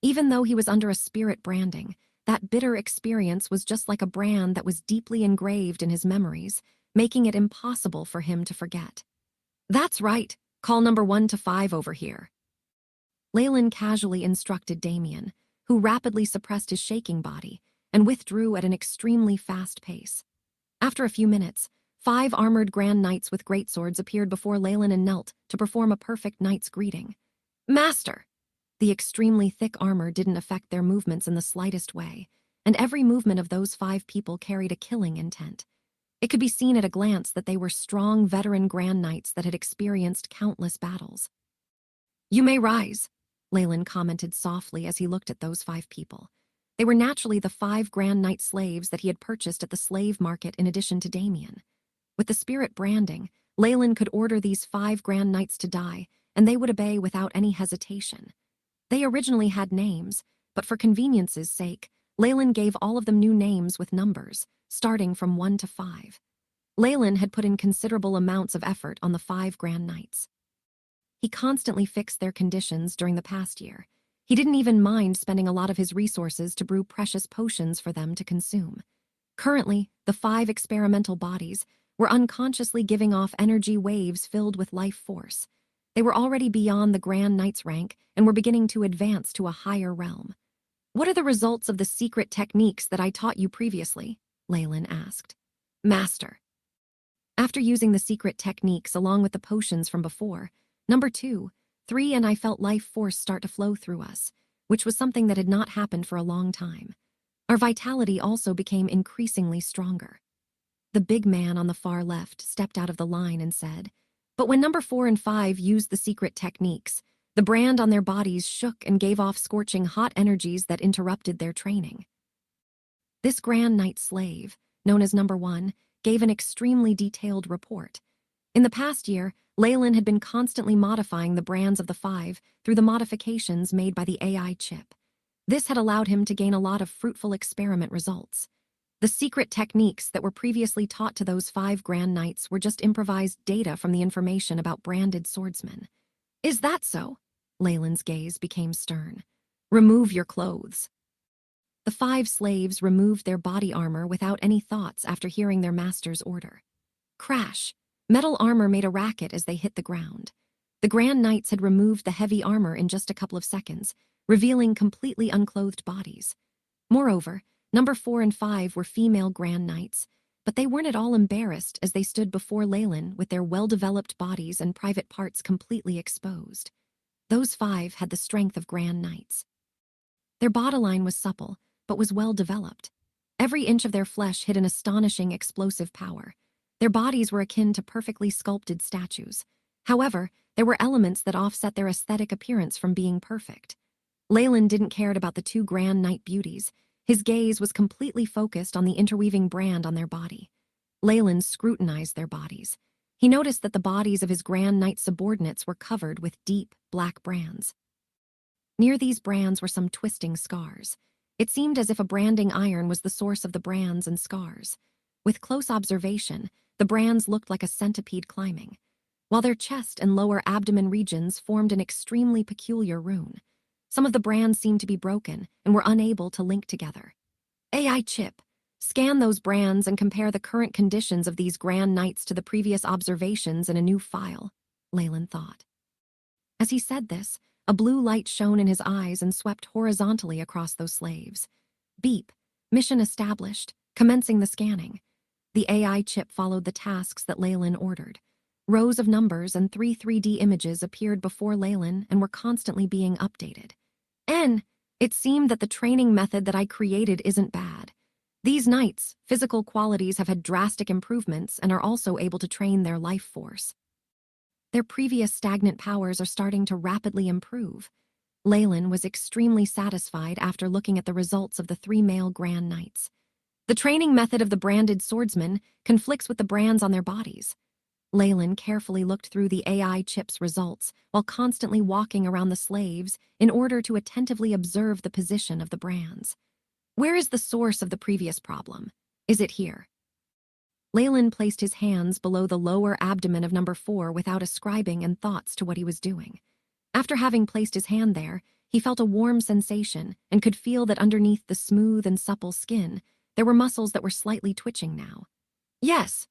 Even though he was under a spirit branding, that bitter experience was just like a brand that was deeply engraved in his memories, making it impossible for him to forget. That's right, call number 1 to 5 over here. Leyland casually instructed Damien, who rapidly suppressed his shaking body and withdrew at an extremely fast pace. After a few minutes, 5 armored grand knights with greatswords appeared before Leyland and knelt to perform a perfect knight's greeting. Master! The extremely thick armor didn't affect their movements in the slightest way, and every movement of those 5 people carried a killing intent. It could be seen at a glance that they were strong veteran grand knights that had experienced countless battles. You may rise, Leyland commented softly as he looked at those 5 people. They were naturally the 5 grand knight slaves that he had purchased at the slave market in addition to Damien. With the spirit branding, Leyland could order these 5 grand knights to die, and they would obey without any hesitation. They originally had names, but for convenience's sake, Leyland gave all of them new names with numbers, starting from 1 to 5. Leyland had put in considerable amounts of effort on the 5 grand knights. He constantly fixed their conditions during the past year. He didn't even mind spending a lot of his resources to brew precious potions for them to consume. Currently, the 5 experimental bodies were unconsciously giving off energy waves filled with life force. They were already beyond the Grand Knight's rank and were beginning to advance to a higher realm. "What are the results of the secret techniques that I taught you previously?" Leyland asked. "Master." After using the secret techniques along with the potions from before, number 2, 3 and I felt life force start to flow through us, which was something that had not happened for a long time. Our vitality also became increasingly stronger. The big man on the far left stepped out of the line and said, "But when number 4 and 5 used the secret techniques, the brand on their bodies shook and gave off scorching hot energies that interrupted their training." This Grand Knight slave, known as number 1, gave an extremely detailed report. In the past year, Leyland had been constantly modifying the brands of the 5 through the modifications made by the AI chip. This had allowed him to gain a lot of fruitful experiment results. The secret techniques that were previously taught to those 5 Grand Knights were just improvised data from the information about branded swordsmen. "Is that so?" Leyland's gaze became stern. "Remove your clothes." The 5 slaves removed their body armor without any thoughts after hearing their master's order. Crash! Metal armor made a racket as they hit the ground. The Grand Knights had removed the heavy armor in just a couple of seconds, revealing completely unclothed bodies. Moreover, number 4 and 5 were female Grand Knights, but they weren't at all embarrassed as they stood before Leyland with their well-developed bodies and private parts completely exposed. Those 5 had the strength of Grand Knights. Their bodyline was supple, but was well-developed. Every inch of their flesh hid an astonishing explosive power. Their bodies were akin to perfectly sculpted statues. However, there were elements that offset their aesthetic appearance from being perfect. Leyland didn't care about the 2 Grand Knight beauties. His gaze was completely focused on the interweaving brand on their body. Leyland scrutinized their bodies. He noticed that the bodies of his Grand Knight subordinates were covered with deep, black brands. Near these brands were some twisting scars. It seemed as if a branding iron was the source of the brands and scars. With close observation, the brands looked like a centipede climbing, while their chest and lower abdomen regions formed an extremely peculiar rune. Some of the brands seemed to be broken and were unable to link together. "AI chip, scan those brands and compare the current conditions of these Grand Knights to the previous observations in a new file," Leyland thought. As he said this, a blue light shone in his eyes and swept horizontally across those slaves. Beep. Mission established. Commencing the scanning. The AI chip followed the tasks that Leyland ordered. Rows of numbers and 3D images appeared before Leyland and were constantly being updated. It seemed that the training method that I created isn't bad. These knights' physical qualities have had drastic improvements and are also able to train their life force. Their previous stagnant powers are starting to rapidly improve. Leyland was extremely satisfied after looking at the results of the 3 male Grand Knights. The training method of the branded swordsmen conflicts with the brands on their bodies. Leyland carefully looked through the AI chip's results while constantly walking around the slaves in order to attentively observe the position of the brands. "Where is the source of the previous problem? Is it here?" Leyland placed his hands below the lower abdomen of number 4 without ascribing any thoughts to what he was doing. After having placed his hand there, he felt a warm sensation and could feel that underneath the smooth and supple skin, there were muscles that were slightly twitching now. Yes,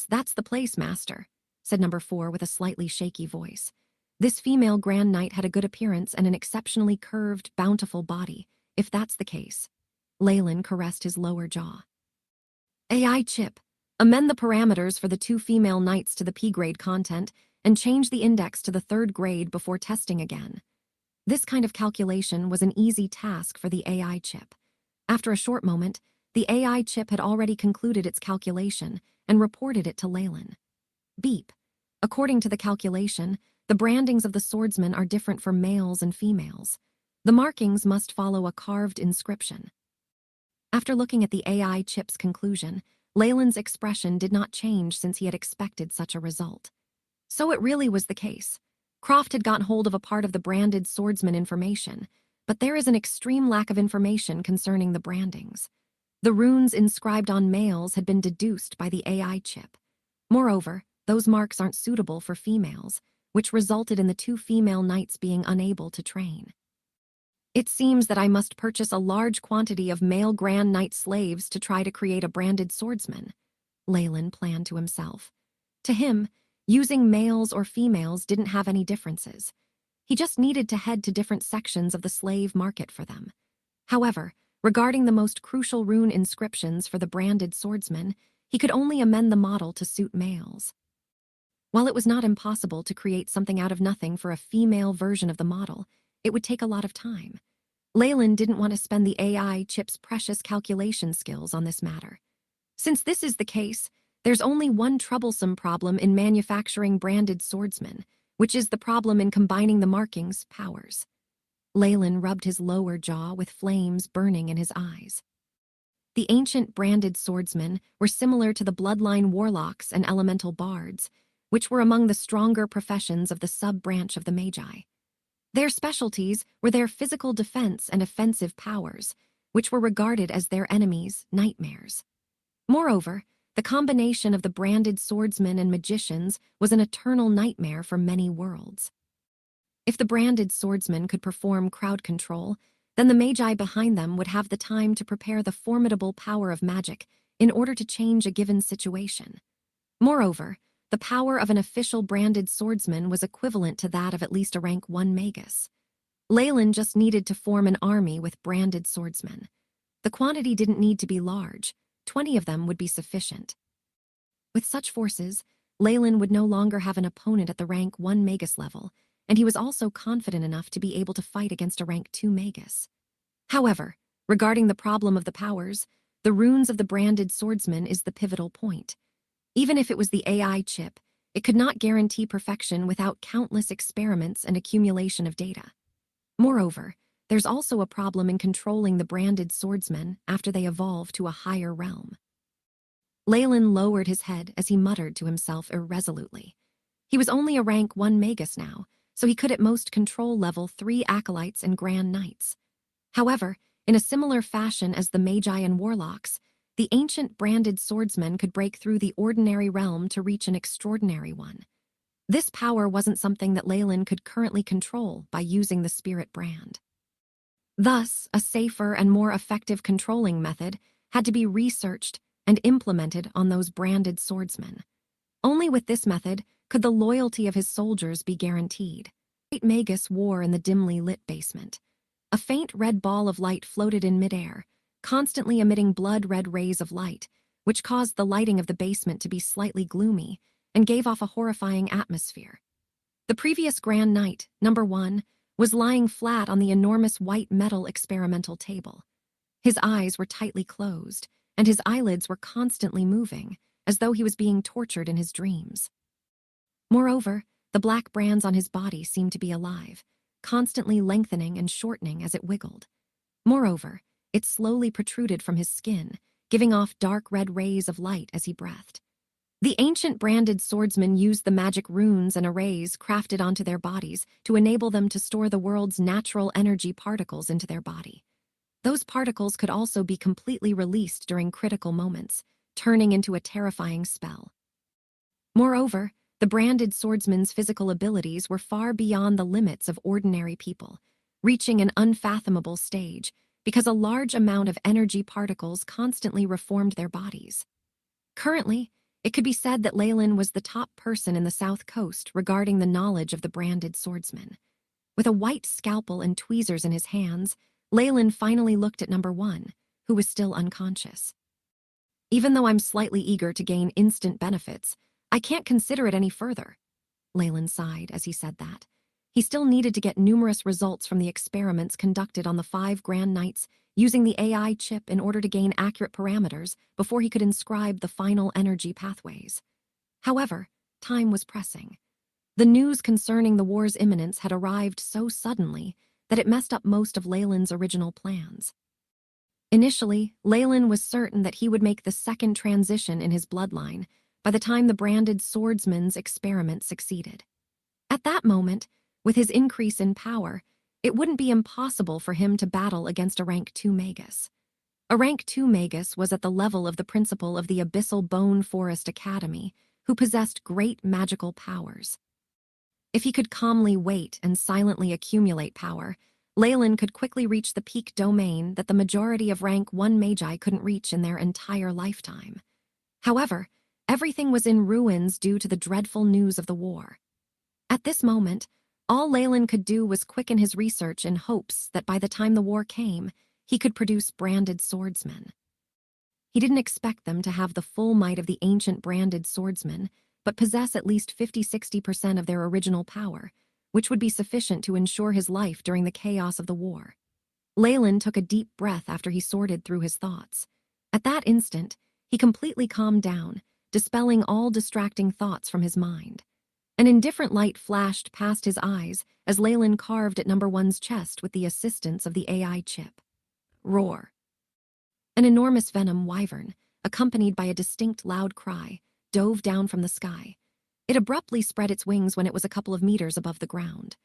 that's the place, Master," said number 4 with a slightly shaky voice. This female Grand Knight had a good appearance and an exceptionally curved, bountiful body, if that's the case. Leyland caressed his lower jaw. "AI chip, amend the parameters for the 2 female knights to the P-grade content and change the index to the 3rd grade before testing again." This kind of calculation was an easy task for the AI chip. After a short moment, the AI chip had already concluded its calculation and reported it to Leyland. Beep. According to the calculation, the brandings of the swordsmen are different for males and females. The markings must follow a carved inscription. After looking at the AI chip's conclusion, Leyland's expression did not change since he had expected such a result. So it really was the case. Croft had gotten hold of a part of the branded swordsman information, but there is an extreme lack of information concerning the brandings. The runes inscribed on males had been deduced by the AI chip. Moreover, those marks aren't suitable for females, which resulted in the 2 female knights being unable to train. It seems that I must purchase a large quantity of male Grand Knight slaves to try to create a branded swordsman, Leyland planned to himself. To him, using males or females didn't have any differences. He just needed to head to different sections of the slave market for them. However, regarding the most crucial rune inscriptions for the branded swordsman, he could only amend the model to suit males. While it was not impossible to create something out of nothing for a female version of the model, it would take a lot of time. Leyland didn't want to spend the AI chip's precious calculation skills on this matter. Since this is the case, there's only one troublesome problem in manufacturing branded swordsmen, which is the problem in combining the markings' powers. Leyland rubbed his lower jaw with flames burning in his eyes. The ancient branded swordsmen were similar to the bloodline warlocks and elemental bards, which were among the stronger professions of the sub-branch of the Magi. Their specialties were their physical defense and offensive powers, which were regarded as their enemies' nightmares. Moreover, the combination of the branded swordsmen and magicians was an eternal nightmare for many worlds. If the branded swordsmen could perform crowd control, then the Magi behind them would have the time to prepare the formidable power of magic in order to change a given situation. Moreover, the power of an official branded swordsman was equivalent to that of at least a rank 1 Magus. Leyland just needed to form an army with branded swordsmen. The quantity didn't need to be large. 20 of them would be sufficient. With such forces, Leyland would no longer have an opponent at the rank 1 Magus level, and he was also confident enough to be able to fight against a rank 2 Magus. However, regarding the problem of the powers, the runes of the branded swordsman is the pivotal point. Even if it was the AI chip, it could not guarantee perfection without countless experiments and accumulation of data. Moreover, there's also a problem in controlling the branded swordsmen after they evolve to a higher realm. Leyland lowered his head as he muttered to himself irresolutely. He was only a rank 1 Magus now, so he could at most control level 3 acolytes and Grand Knights. However, in a similar fashion as the Magi and Warlocks, the ancient branded swordsmen could break through the ordinary realm to reach an extraordinary one. This power wasn't something that Leyland could currently control by using the spirit brand. Thus, a safer and more effective controlling method had to be researched and implemented on those branded swordsmen. Only with this method could the loyalty of his soldiers be guaranteed. Great Magus wore in the dimly lit basement. A faint red ball of light floated in midair, constantly emitting blood-red rays of light, which caused the lighting of the basement to be slightly gloomy and gave off a horrifying atmosphere. The previous Grand Knight, number 1, was lying flat on the enormous white metal experimental table. His eyes were tightly closed, and his eyelids were constantly moving, as though he was being tortured in his dreams. Moreover, the black brands on his body seemed to be alive, constantly lengthening and shortening as it wiggled. Moreover, it slowly protruded from his skin, giving off dark red rays of light as he breathed. The ancient branded swordsmen used the magic runes and arrays crafted onto their bodies to enable them to store the world's natural energy particles into their body. Those particles could also be completely released during critical moments, turning into a terrifying spell. Moreover, the branded swordsman's physical abilities were far beyond the limits of ordinary people, reaching an unfathomable stage because a large amount of energy particles constantly reformed their bodies. Currently, it could be said that Leyland was the top person in the South Coast regarding the knowledge of the branded swordsman. With a white scalpel and tweezers in his hands, Leyland finally looked at number 1, who was still unconscious. Even though I'm slightly eager to gain instant benefits, I can't consider it any further. Leyland sighed as he said that. He still needed to get numerous results from the experiments conducted on the 5 Grand Knights using the AI chip in order to gain accurate parameters before he could inscribe the final energy pathways. However, time was pressing. The news concerning the war's imminence had arrived so suddenly that it messed up most of Leyland's original plans. Initially, Leyland was certain that he would make the second transition in his bloodline by the time the branded swordsman's experiment succeeded. At that moment, with his increase in power, it wouldn't be impossible for him to battle against a rank 2 Magus. A rank 2 Magus was at the level of the principal of the Abyssal Bone Forest Academy, who possessed great magical powers. If he could calmly wait and silently accumulate power, Leyland could quickly reach the peak domain that the majority of rank 1 magi couldn't reach in their entire lifetime. However, everything was in ruins due to the dreadful news of the war. At this moment, all Leyland could do was quicken his research in hopes that by the time the war came, he could produce branded swordsmen. He didn't expect them to have the full might of the ancient branded swordsmen, but possess at least 50–60% of their original power, which would be sufficient to ensure his life during the chaos of the war. Leyland took a deep breath after he sorted through his thoughts. At that instant, he completely calmed down, dispelling all distracting thoughts from his mind. An indifferent light flashed past his eyes as Leyland carved at number 1's chest with the assistance of the AI chip. Roar. An enormous venom wyvern, accompanied by a distinct loud cry, dove down from the sky. It abruptly spread its wings when it was a couple of meters above the ground.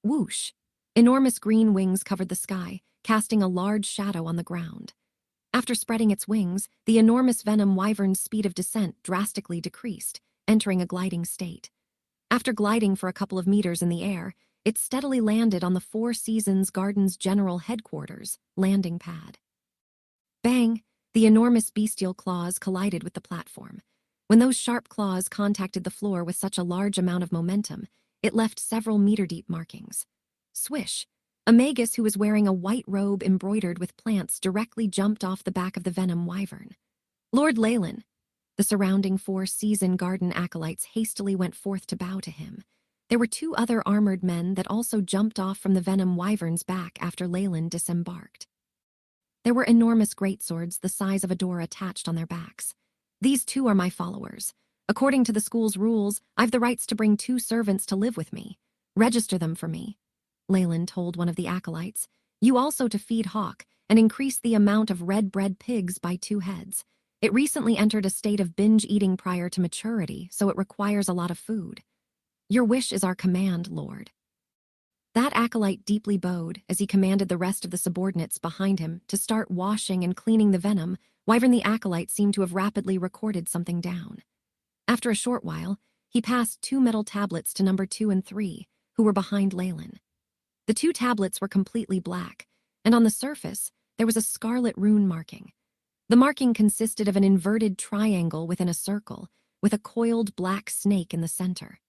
Whoosh! Enormous green wings covered the sky, casting a large shadow on the ground. After spreading its wings, the enormous venom wyvern's speed of descent drastically decreased, entering a gliding state. After gliding for a couple of meters in the air, it steadily landed on the Four Seasons Garden's general headquarters, landing pad. Bang! The enormous bestial claws collided with the platform. When those sharp claws contacted the floor with such a large amount of momentum, it left several meter-deep markings. Swish! A Magus who was wearing a white robe embroidered with plants directly jumped off the back of the venom wyvern. Lord Leyland! The surrounding Four Season Garden acolytes hastily went forth to bow to him. There were 2 other armored men that also jumped off from the venom wyvern's back after Leyland disembarked. There were enormous greatswords the size of a door attached on their backs. These 2 are my followers. According to the school's rules, I've the rights to bring 2 servants to live with me. Register them for me, Leyland told one of the acolytes. You also to feed Hawk and increase the amount of red-bred pigs by 2 heads. It recently entered a state of binge eating prior to maturity, so it requires a lot of food. Your wish is our command, Lord. That acolyte deeply bowed as he commanded the rest of the subordinates behind him to start washing and cleaning the venom. Wyvern the acolyte seemed to have rapidly recorded something down. After a short while, he passed 2 metal tablets to number 2 and 3, who were behind Leyland. The 2 tablets were completely black, and on the surface, there was a scarlet rune marking. The marking consisted of an inverted triangle within a circle, with a coiled black snake in the center.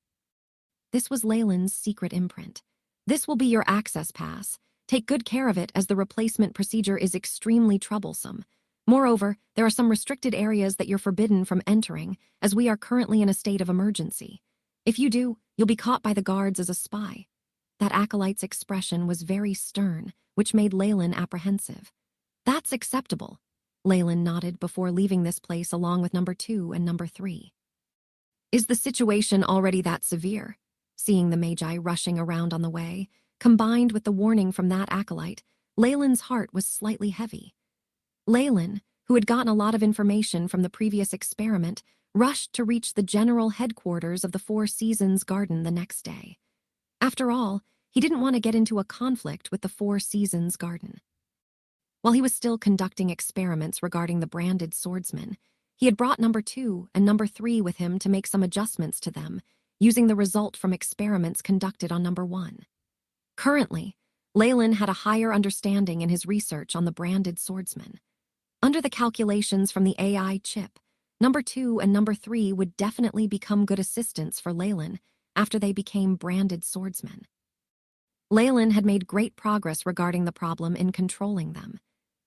This was Leyland's secret imprint. This will be your access pass. Take good care of it as the replacement procedure is extremely troublesome. Moreover, there are some restricted areas that you're forbidden from entering, as we are currently in a state of emergency. If you do, you'll be caught by the guards as a spy. That acolyte's expression was very stern, which made Leyland apprehensive. That's acceptable. Leyland nodded before leaving this place along with number 2 and number 3. Is the situation already that severe? Seeing the Magi rushing around on the way, combined with the warning from that acolyte, Leyland's heart was slightly heavy. Leyland, who had gotten a lot of information from the previous experiment, rushed to reach the general headquarters of the Four Seasons Garden the next day. After all, he didn't want to get into a conflict with the Four Seasons Garden. While he was still conducting experiments regarding the branded swordsman, he had brought number 2 and number 3 with him to make some adjustments to them, using the result from experiments conducted on number 1. Currently, Leyland had a higher understanding in his research on the branded swordsman. Under the calculations from the AI chip, number 2 and number 3 would definitely become good assistants for Leyland after they became branded swordsmen. Leyland had made great progress regarding the problem in controlling them.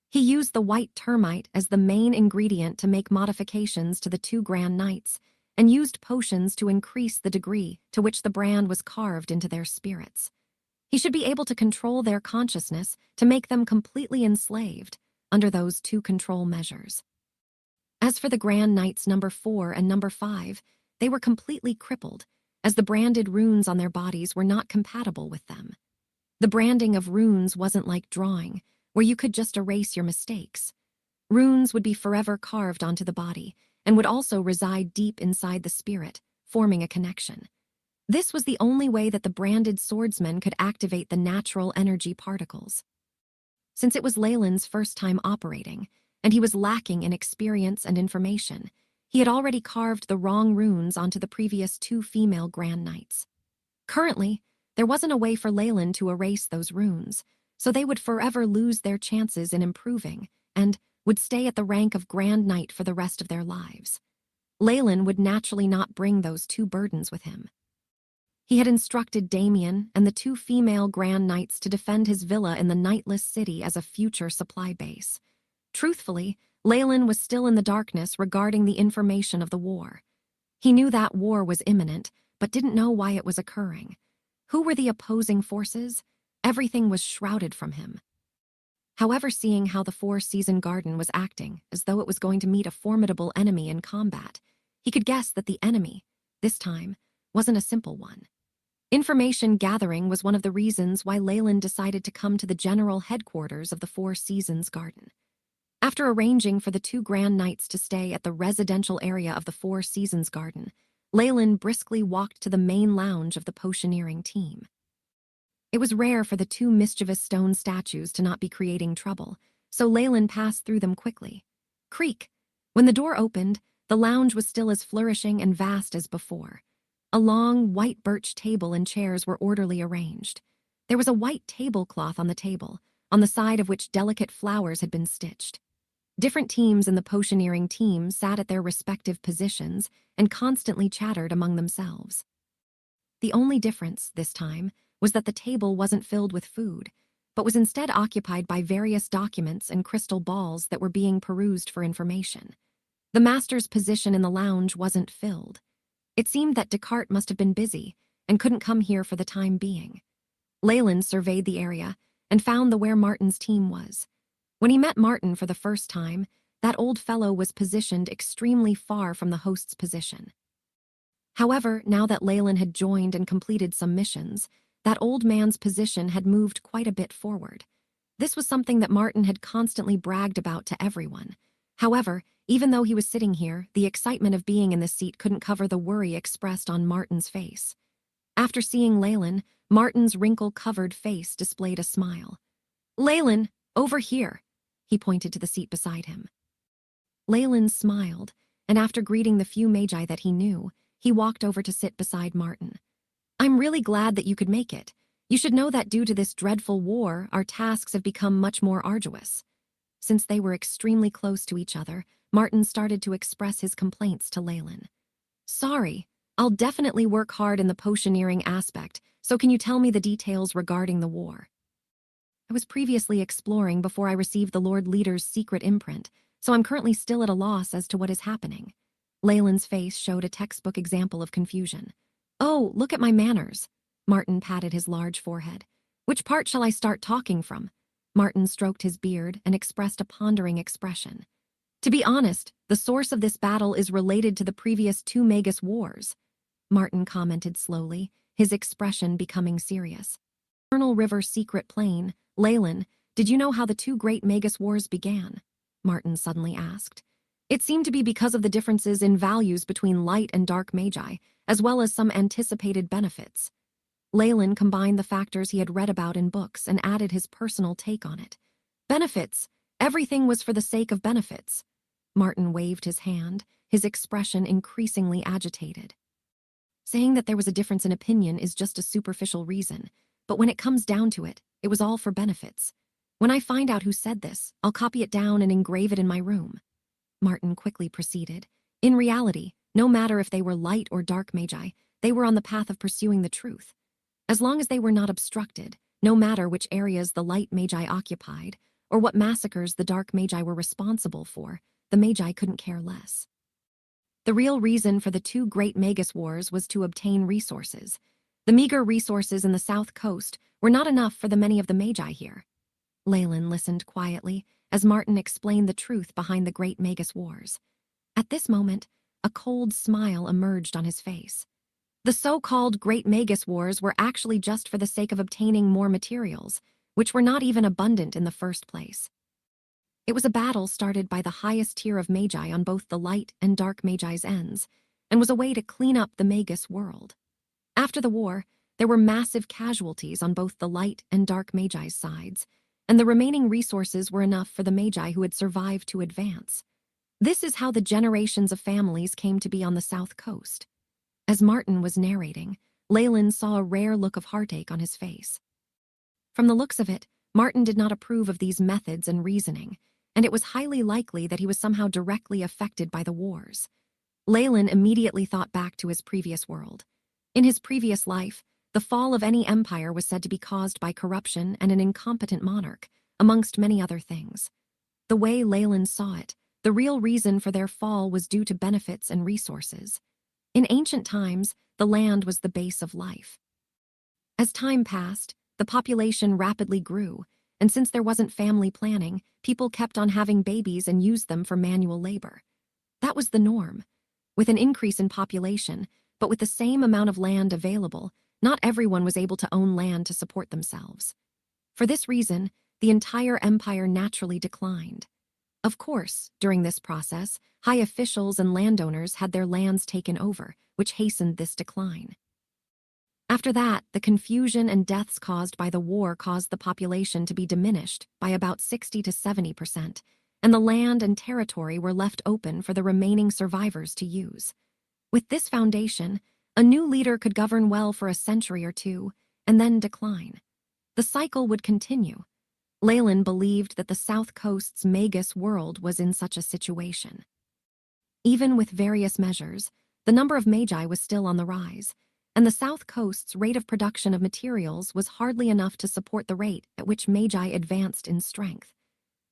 He used the white termite as the main ingredient to make modifications to the 2 Grand Knights, and used potions to increase the degree to which the brand was carved into their spirits. He should be able to control their consciousness to make them completely enslaved under those 2 control measures. As for the Grand Knights number 4 and number 5, they were completely crippled, as the branded runes on their bodies were not compatible with them. The branding of runes wasn't like drawing, where you could just erase your mistakes. Runes would be forever carved onto the body, and would also reside deep inside the spirit, forming a connection. This was the only way that the branded swordsman could activate the natural energy particles. Since it was Leyland's first time operating, and he was lacking in experience and information, he had already carved the wrong runes onto the previous 2 female Grand Knights. Currently, there wasn't a way for Leyland to erase those runes, so they would forever lose their chances in improving and would stay at the rank of Grand Knight for the rest of their lives. Leyland would naturally not bring those two burdens with him. He had instructed Damien and the two female Grand Knights to defend his villa in the Nightless City as a future supply base. Truthfully, Leyland was still in the darkness regarding the information of the war. He knew that war was imminent, but didn't know why it was occurring. Who were the opposing forces? Everything was shrouded from him. However, seeing how the Four-Season Garden was acting as though it was going to meet a formidable enemy in combat, he could guess that the enemy, this time, wasn't a simple one. Information gathering was one of the reasons why Leyland decided to come to the general headquarters of the Four Seasons Garden. After arranging for the two Grand Knights to stay at the residential area of the Four Seasons Garden, Leyland briskly walked to the main lounge of the potioneering team. It was rare for the two mischievous stone statues to not be creating trouble, so Leyland passed through them quickly. Creak! When the door opened, the lounge was still as flourishing and vast as before. A long, white birch table and chairs were orderly arranged. There was a white tablecloth on the table, on the side of which delicate flowers had been stitched. Different teams in the potioneering team sat at their respective positions and constantly chattered among themselves. The only difference, this time, was that the table wasn't filled with food, but was instead occupied by various documents and crystal balls that were being perused for information. The master's position in the lounge wasn't filled. It seemed that Descartes must have been busy and couldn't come here for the time being. Leyland surveyed the area and found where Martin's team was. When he met Martin for the first time, that old fellow was positioned extremely far from the host's position. However, now that Leyland had joined and completed some missions, that old man's position had moved quite a bit forward. This was something that Martin had constantly bragged about to everyone. However, even though he was sitting here, the excitement of being in this seat couldn't cover the worry expressed on Martin's face. After seeing Leyland, Martin's wrinkle-covered face displayed a smile. "Leyland, over here!" He pointed to the seat beside him. Leyland smiled, and after greeting the few magi that he knew, he walked over to sit beside Martin. "I'm really glad that you could make it. You should know that due to this dreadful war, our tasks have become much more arduous." Since they were extremely close to each other, Martin started to express his complaints to Leyland. "Sorry, I'll definitely work hard in the potioneering aspect, so can you tell me the details regarding the war?" "I was previously exploring before I received the Lord Leader's secret imprint, so I'm currently still at a loss as to what is happening." Leyland's face showed a textbook example of confusion. "Oh, look at my manners." Martin patted his large forehead. "Which part shall I start talking from?" Martin stroked his beard and expressed a pondering expression. "To be honest, the source of this battle is related to the previous two Magus wars," Martin commented slowly, his expression becoming serious. "Eternal River Secret Plain, Leyland, did you know how the two great Magus wars began?" Martin suddenly asked. "It seemed to be because of the differences in values between light and dark magi, as well as some anticipated benefits." Leyland combined the factors he had read about in books and added his personal take on it. "Benefits. Everything was for the sake of benefits." Martin waved his hand, his expression increasingly agitated. "Saying that there was a difference in opinion is just a superficial reason, but when it comes down to it, it was all for benefits. When I find out who said this, I'll copy it down and engrave it in my room." Martin quickly proceeded. "In reality, no matter if they were light or dark magi, they were on the path of pursuing the truth. As long as they were not obstructed, no matter which areas the light magi occupied, or what massacres the dark magi were responsible for, the magi couldn't care less. The real reason for the two great Magus wars was to obtain resources. The meager resources in the south coast were not enough for the many of the magi here." Leyland listened quietly as Martin explained the truth behind the great Magus wars. At this moment, a cold smile emerged on his face. The so-called Great Magus Wars were actually just for the sake of obtaining more materials, which were not even abundant in the first place. It was a battle started by the highest tier of magi on both the light and dark magi's ends, and was a way to clean up the Magus world. After the war, there were massive casualties on both the light and dark magi's sides, and the remaining resources were enough for the magi who had survived to advance. This is how the generations of families came to be on the south coast. As Martin was narrating, Leyland saw a rare look of heartache on his face. From the looks of it, Martin did not approve of these methods and reasoning, and it was highly likely that he was somehow directly affected by the wars. Leyland immediately thought back to his previous world. In his previous life, the fall of any empire was said to be caused by corruption and an incompetent monarch, amongst many other things. The way Leyland saw it, the real reason for their fall was due to benefits and resources. In ancient times, the land was the base of life. As time passed, the population rapidly grew, and since there wasn't family planning, people kept on having babies and used them for manual labor. That was the norm. With an increase in population, but with the same amount of land available, not everyone was able to own land to support themselves. For this reason, the entire empire naturally declined. Of course, during this process, high officials and landowners had their lands taken over, which hastened this decline. After that, the confusion and deaths caused by the war caused the population to be diminished by about 60 to 70%, and the land and territory were left open for the remaining survivors to use. With this foundation, a new leader could govern well for a century or two, and then decline. The cycle would continue. Leyland believed that the South Coast's Magus world was in such a situation. Even with various measures, the number of magi was still on the rise, and the South Coast's rate of production of materials was hardly enough to support the rate at which magi advanced in strength.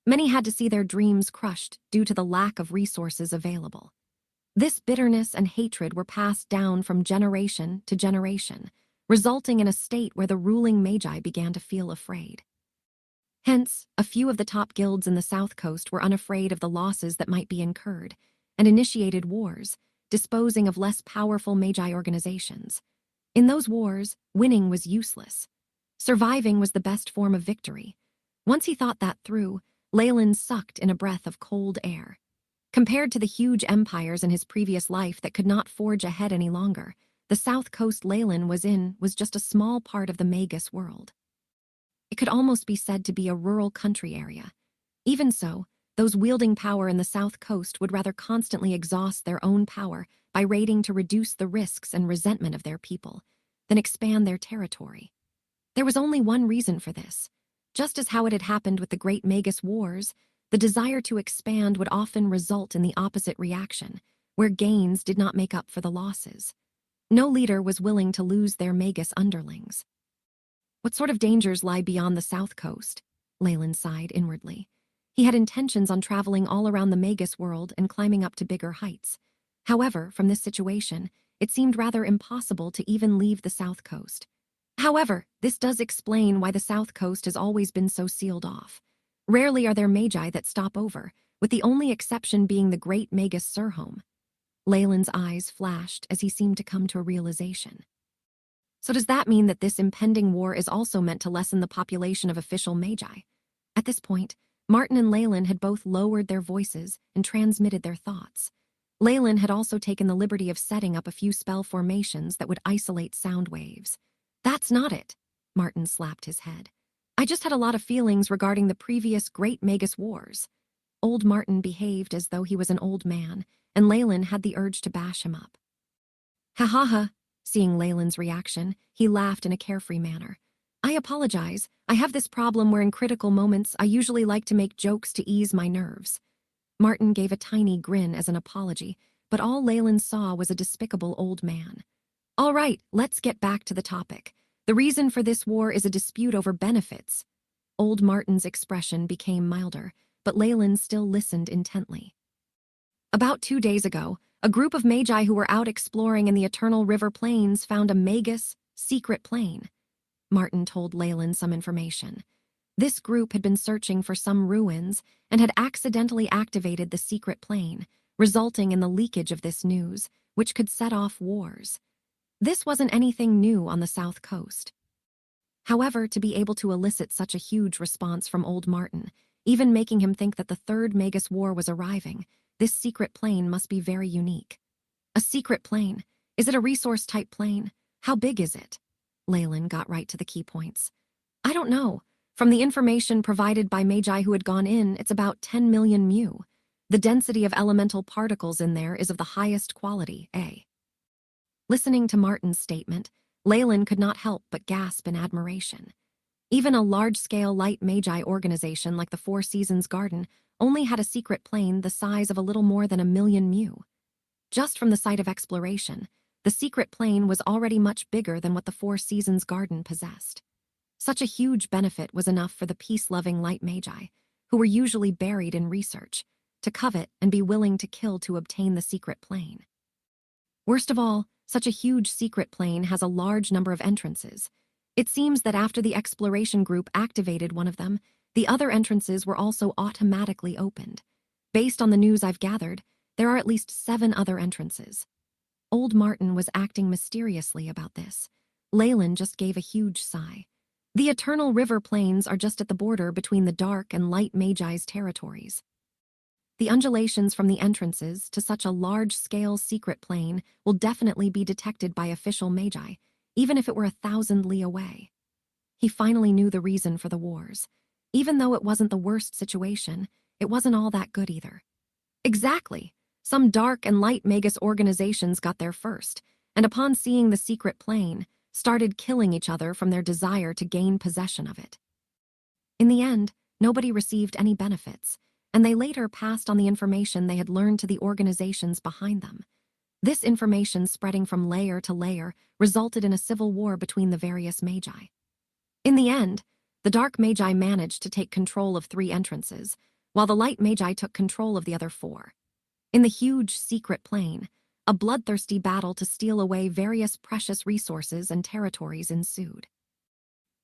Many had to see their dreams crushed due to the lack of resources available. This bitterness and hatred were passed down from generation to generation, resulting in a state where the ruling magi began to feel afraid. Hence, a few of the top guilds in the South Coast were unafraid of the losses that might be incurred, and initiated wars, disposing of less powerful magi organizations. In those wars, winning was useless. Surviving was the best form of victory. Once he thought that through, Leyland sucked in a breath of cold air. Compared to the huge empires in his previous life that could not forge ahead any longer, the South Coast Leyland was in was just a small part of the Magus world. It could almost be said to be a rural country area. Even so, those wielding power in the South Coast would rather constantly exhaust their own power by raiding to reduce the risks and resentment of their people, than expand their territory. There was only one reason for this. Just as how it had happened with the Great Magus Wars, the desire to expand would often result in the opposite reaction, where gains did not make up for the losses. No leader was willing to lose their Magus underlings. What sort of dangers lie beyond the South Coast? Leyland sighed inwardly. He had intentions on traveling all around the Magus world and climbing up to bigger heights. However, from this situation, it seemed rather impossible to even leave the South Coast. However, this does explain why the South Coast has always been so sealed off. Rarely are there magi that stop over, with the only exception being the Great Magus Surhome. Leyland's eyes flashed as he seemed to come to a realization. So does that mean that this impending war is also meant to lessen the population of official magi? At this point, Martin and Leyland had both lowered their voices and transmitted their thoughts. Leyland had also taken the liberty of setting up a few spell formations that would isolate sound waves. That's not it, Martin slapped his head. I just had a lot of feelings regarding the previous Great Magus Wars. Old Martin behaved as though he was an old man, and Leyland had the urge to bash him up. Ha ha ha. Seeing Leyland's reaction, he laughed in a carefree manner. I apologize. I have this problem where in critical moments I usually like to make jokes to ease my nerves. Martin gave a tiny grin as an apology, but all Leyland saw was a despicable old man. All right, let's get back to the topic. The reason for this war is a dispute over benefits. Old Martin's expression became milder, but Leyland still listened intently. About 2 days ago, a group of magi who were out exploring in the Eternal River Plains found a Magus secret plane. Martin told Leyland some information. This group had been searching for some ruins and had accidentally activated the secret plane, resulting in the leakage of this news, which could set off wars. This wasn't anything new on the South Coast. However, to be able to elicit such a huge response from old Martin, even making him think that the Third Magus War was arriving, this secret plane must be very unique. A secret plane? Is it a resource-type plane? How big is it? Leyland got right to the key points. I don't know. From the information provided by magi who had gone in, it's about 10 million mu. The density of elemental particles in there is of the highest quality, A. Listening to Martin's statement, Leyland could not help but gasp in admiration. Even a large-scale light magi organization like the Four Seasons Garden only had a secret plane the size of a little more than 1,000,000 mu. Just from the site of exploration, the secret plane was already much bigger than what the Four Seasons Garden possessed. Such a huge benefit was enough for the peace-loving light magi, who were usually buried in research, to covet and be willing to kill to obtain the secret plane. Worst of all, such a huge secret plane has a large number of entrances. It seems that after the exploration group activated one of them, the other entrances were also automatically opened. Based on the news I've gathered, there are at least 7 other entrances. Old Martin was acting mysteriously about this. Leyland just gave a huge sigh. The Eternal River Plains are just at the border between the Dark and Light Magi's territories. The undulations from the entrances to such a large-scale secret plane will definitely be detected by official magi, even if it were 1,000 li away. He finally knew the reason for the wars. Even though it wasn't the worst situation, it wasn't all that good either. Exactly! Some Dark and Light Magus organizations got there first, and upon seeing the secret plane, started killing each other from their desire to gain possession of it. In the end, nobody received any benefits, and they later passed on the information they had learned to the organizations behind them. This information spreading from layer to layer resulted in a civil war between the various magi. In the end, the Dark Magi managed to take control of 3 entrances, while the Light Magi took control of the other 4. In the huge secret plane, a bloodthirsty battle to steal away various precious resources and territories ensued.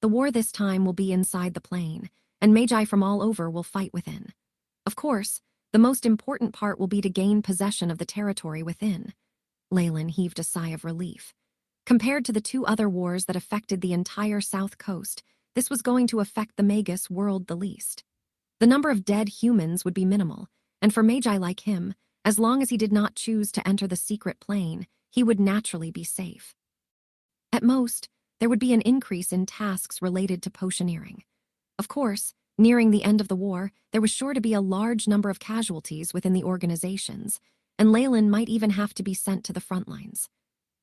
The war this time will be inside the plane, and magi from all over will fight within. Of course, the most important part will be to gain possession of the territory within. Leyland heaved a sigh of relief. Compared to the 2 other wars that affected the entire South Coast, this was going to affect the Magus world the least. The number of dead humans would be minimal, and for magi like him, as long as he did not choose to enter the secret plane, he would naturally be safe. At most, there would be an increase in tasks related to potioneering. Of course, nearing the end of the war, there was sure to be a large number of casualties within the organizations, and Leyland might even have to be sent to the front lines.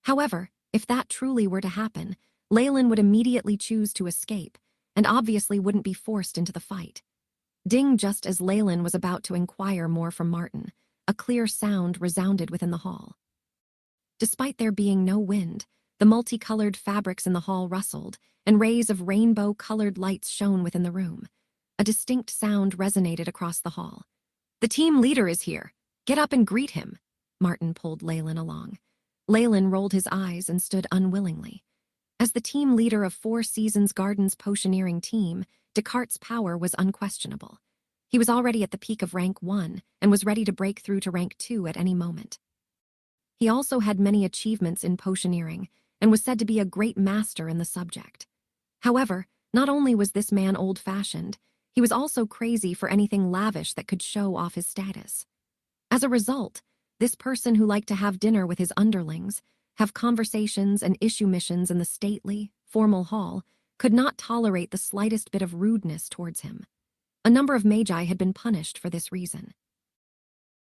However, if that truly were to happen, Leyland would immediately choose to escape, and obviously wouldn't be forced into the fight. Ding! Just as Leyland was about to inquire more from Martin, a clear sound resounded within the hall. Despite there being no wind, the multicolored fabrics in the hall rustled, and rays of rainbow-colored lights shone within the room. A distinct sound resonated across the hall. "The team leader is here. Get up and greet him." Martin pulled Leyland along. Leyland rolled his eyes and stood unwillingly. As the team leader of Four Seasons Garden's potioneering team, Descartes' power was unquestionable. He was already at the peak of rank 1 and was ready to break through to rank 2 at any moment. He also had many achievements in potioneering and was said to be a great master in the subject. However, not only was this man old-fashioned, he was also crazy for anything lavish that could show off his status. As a result, this person who liked to have dinner with his underlings, have conversations and issue missions in the stately, formal hall, could not tolerate the slightest bit of rudeness towards him. A number of magi had been punished for this reason.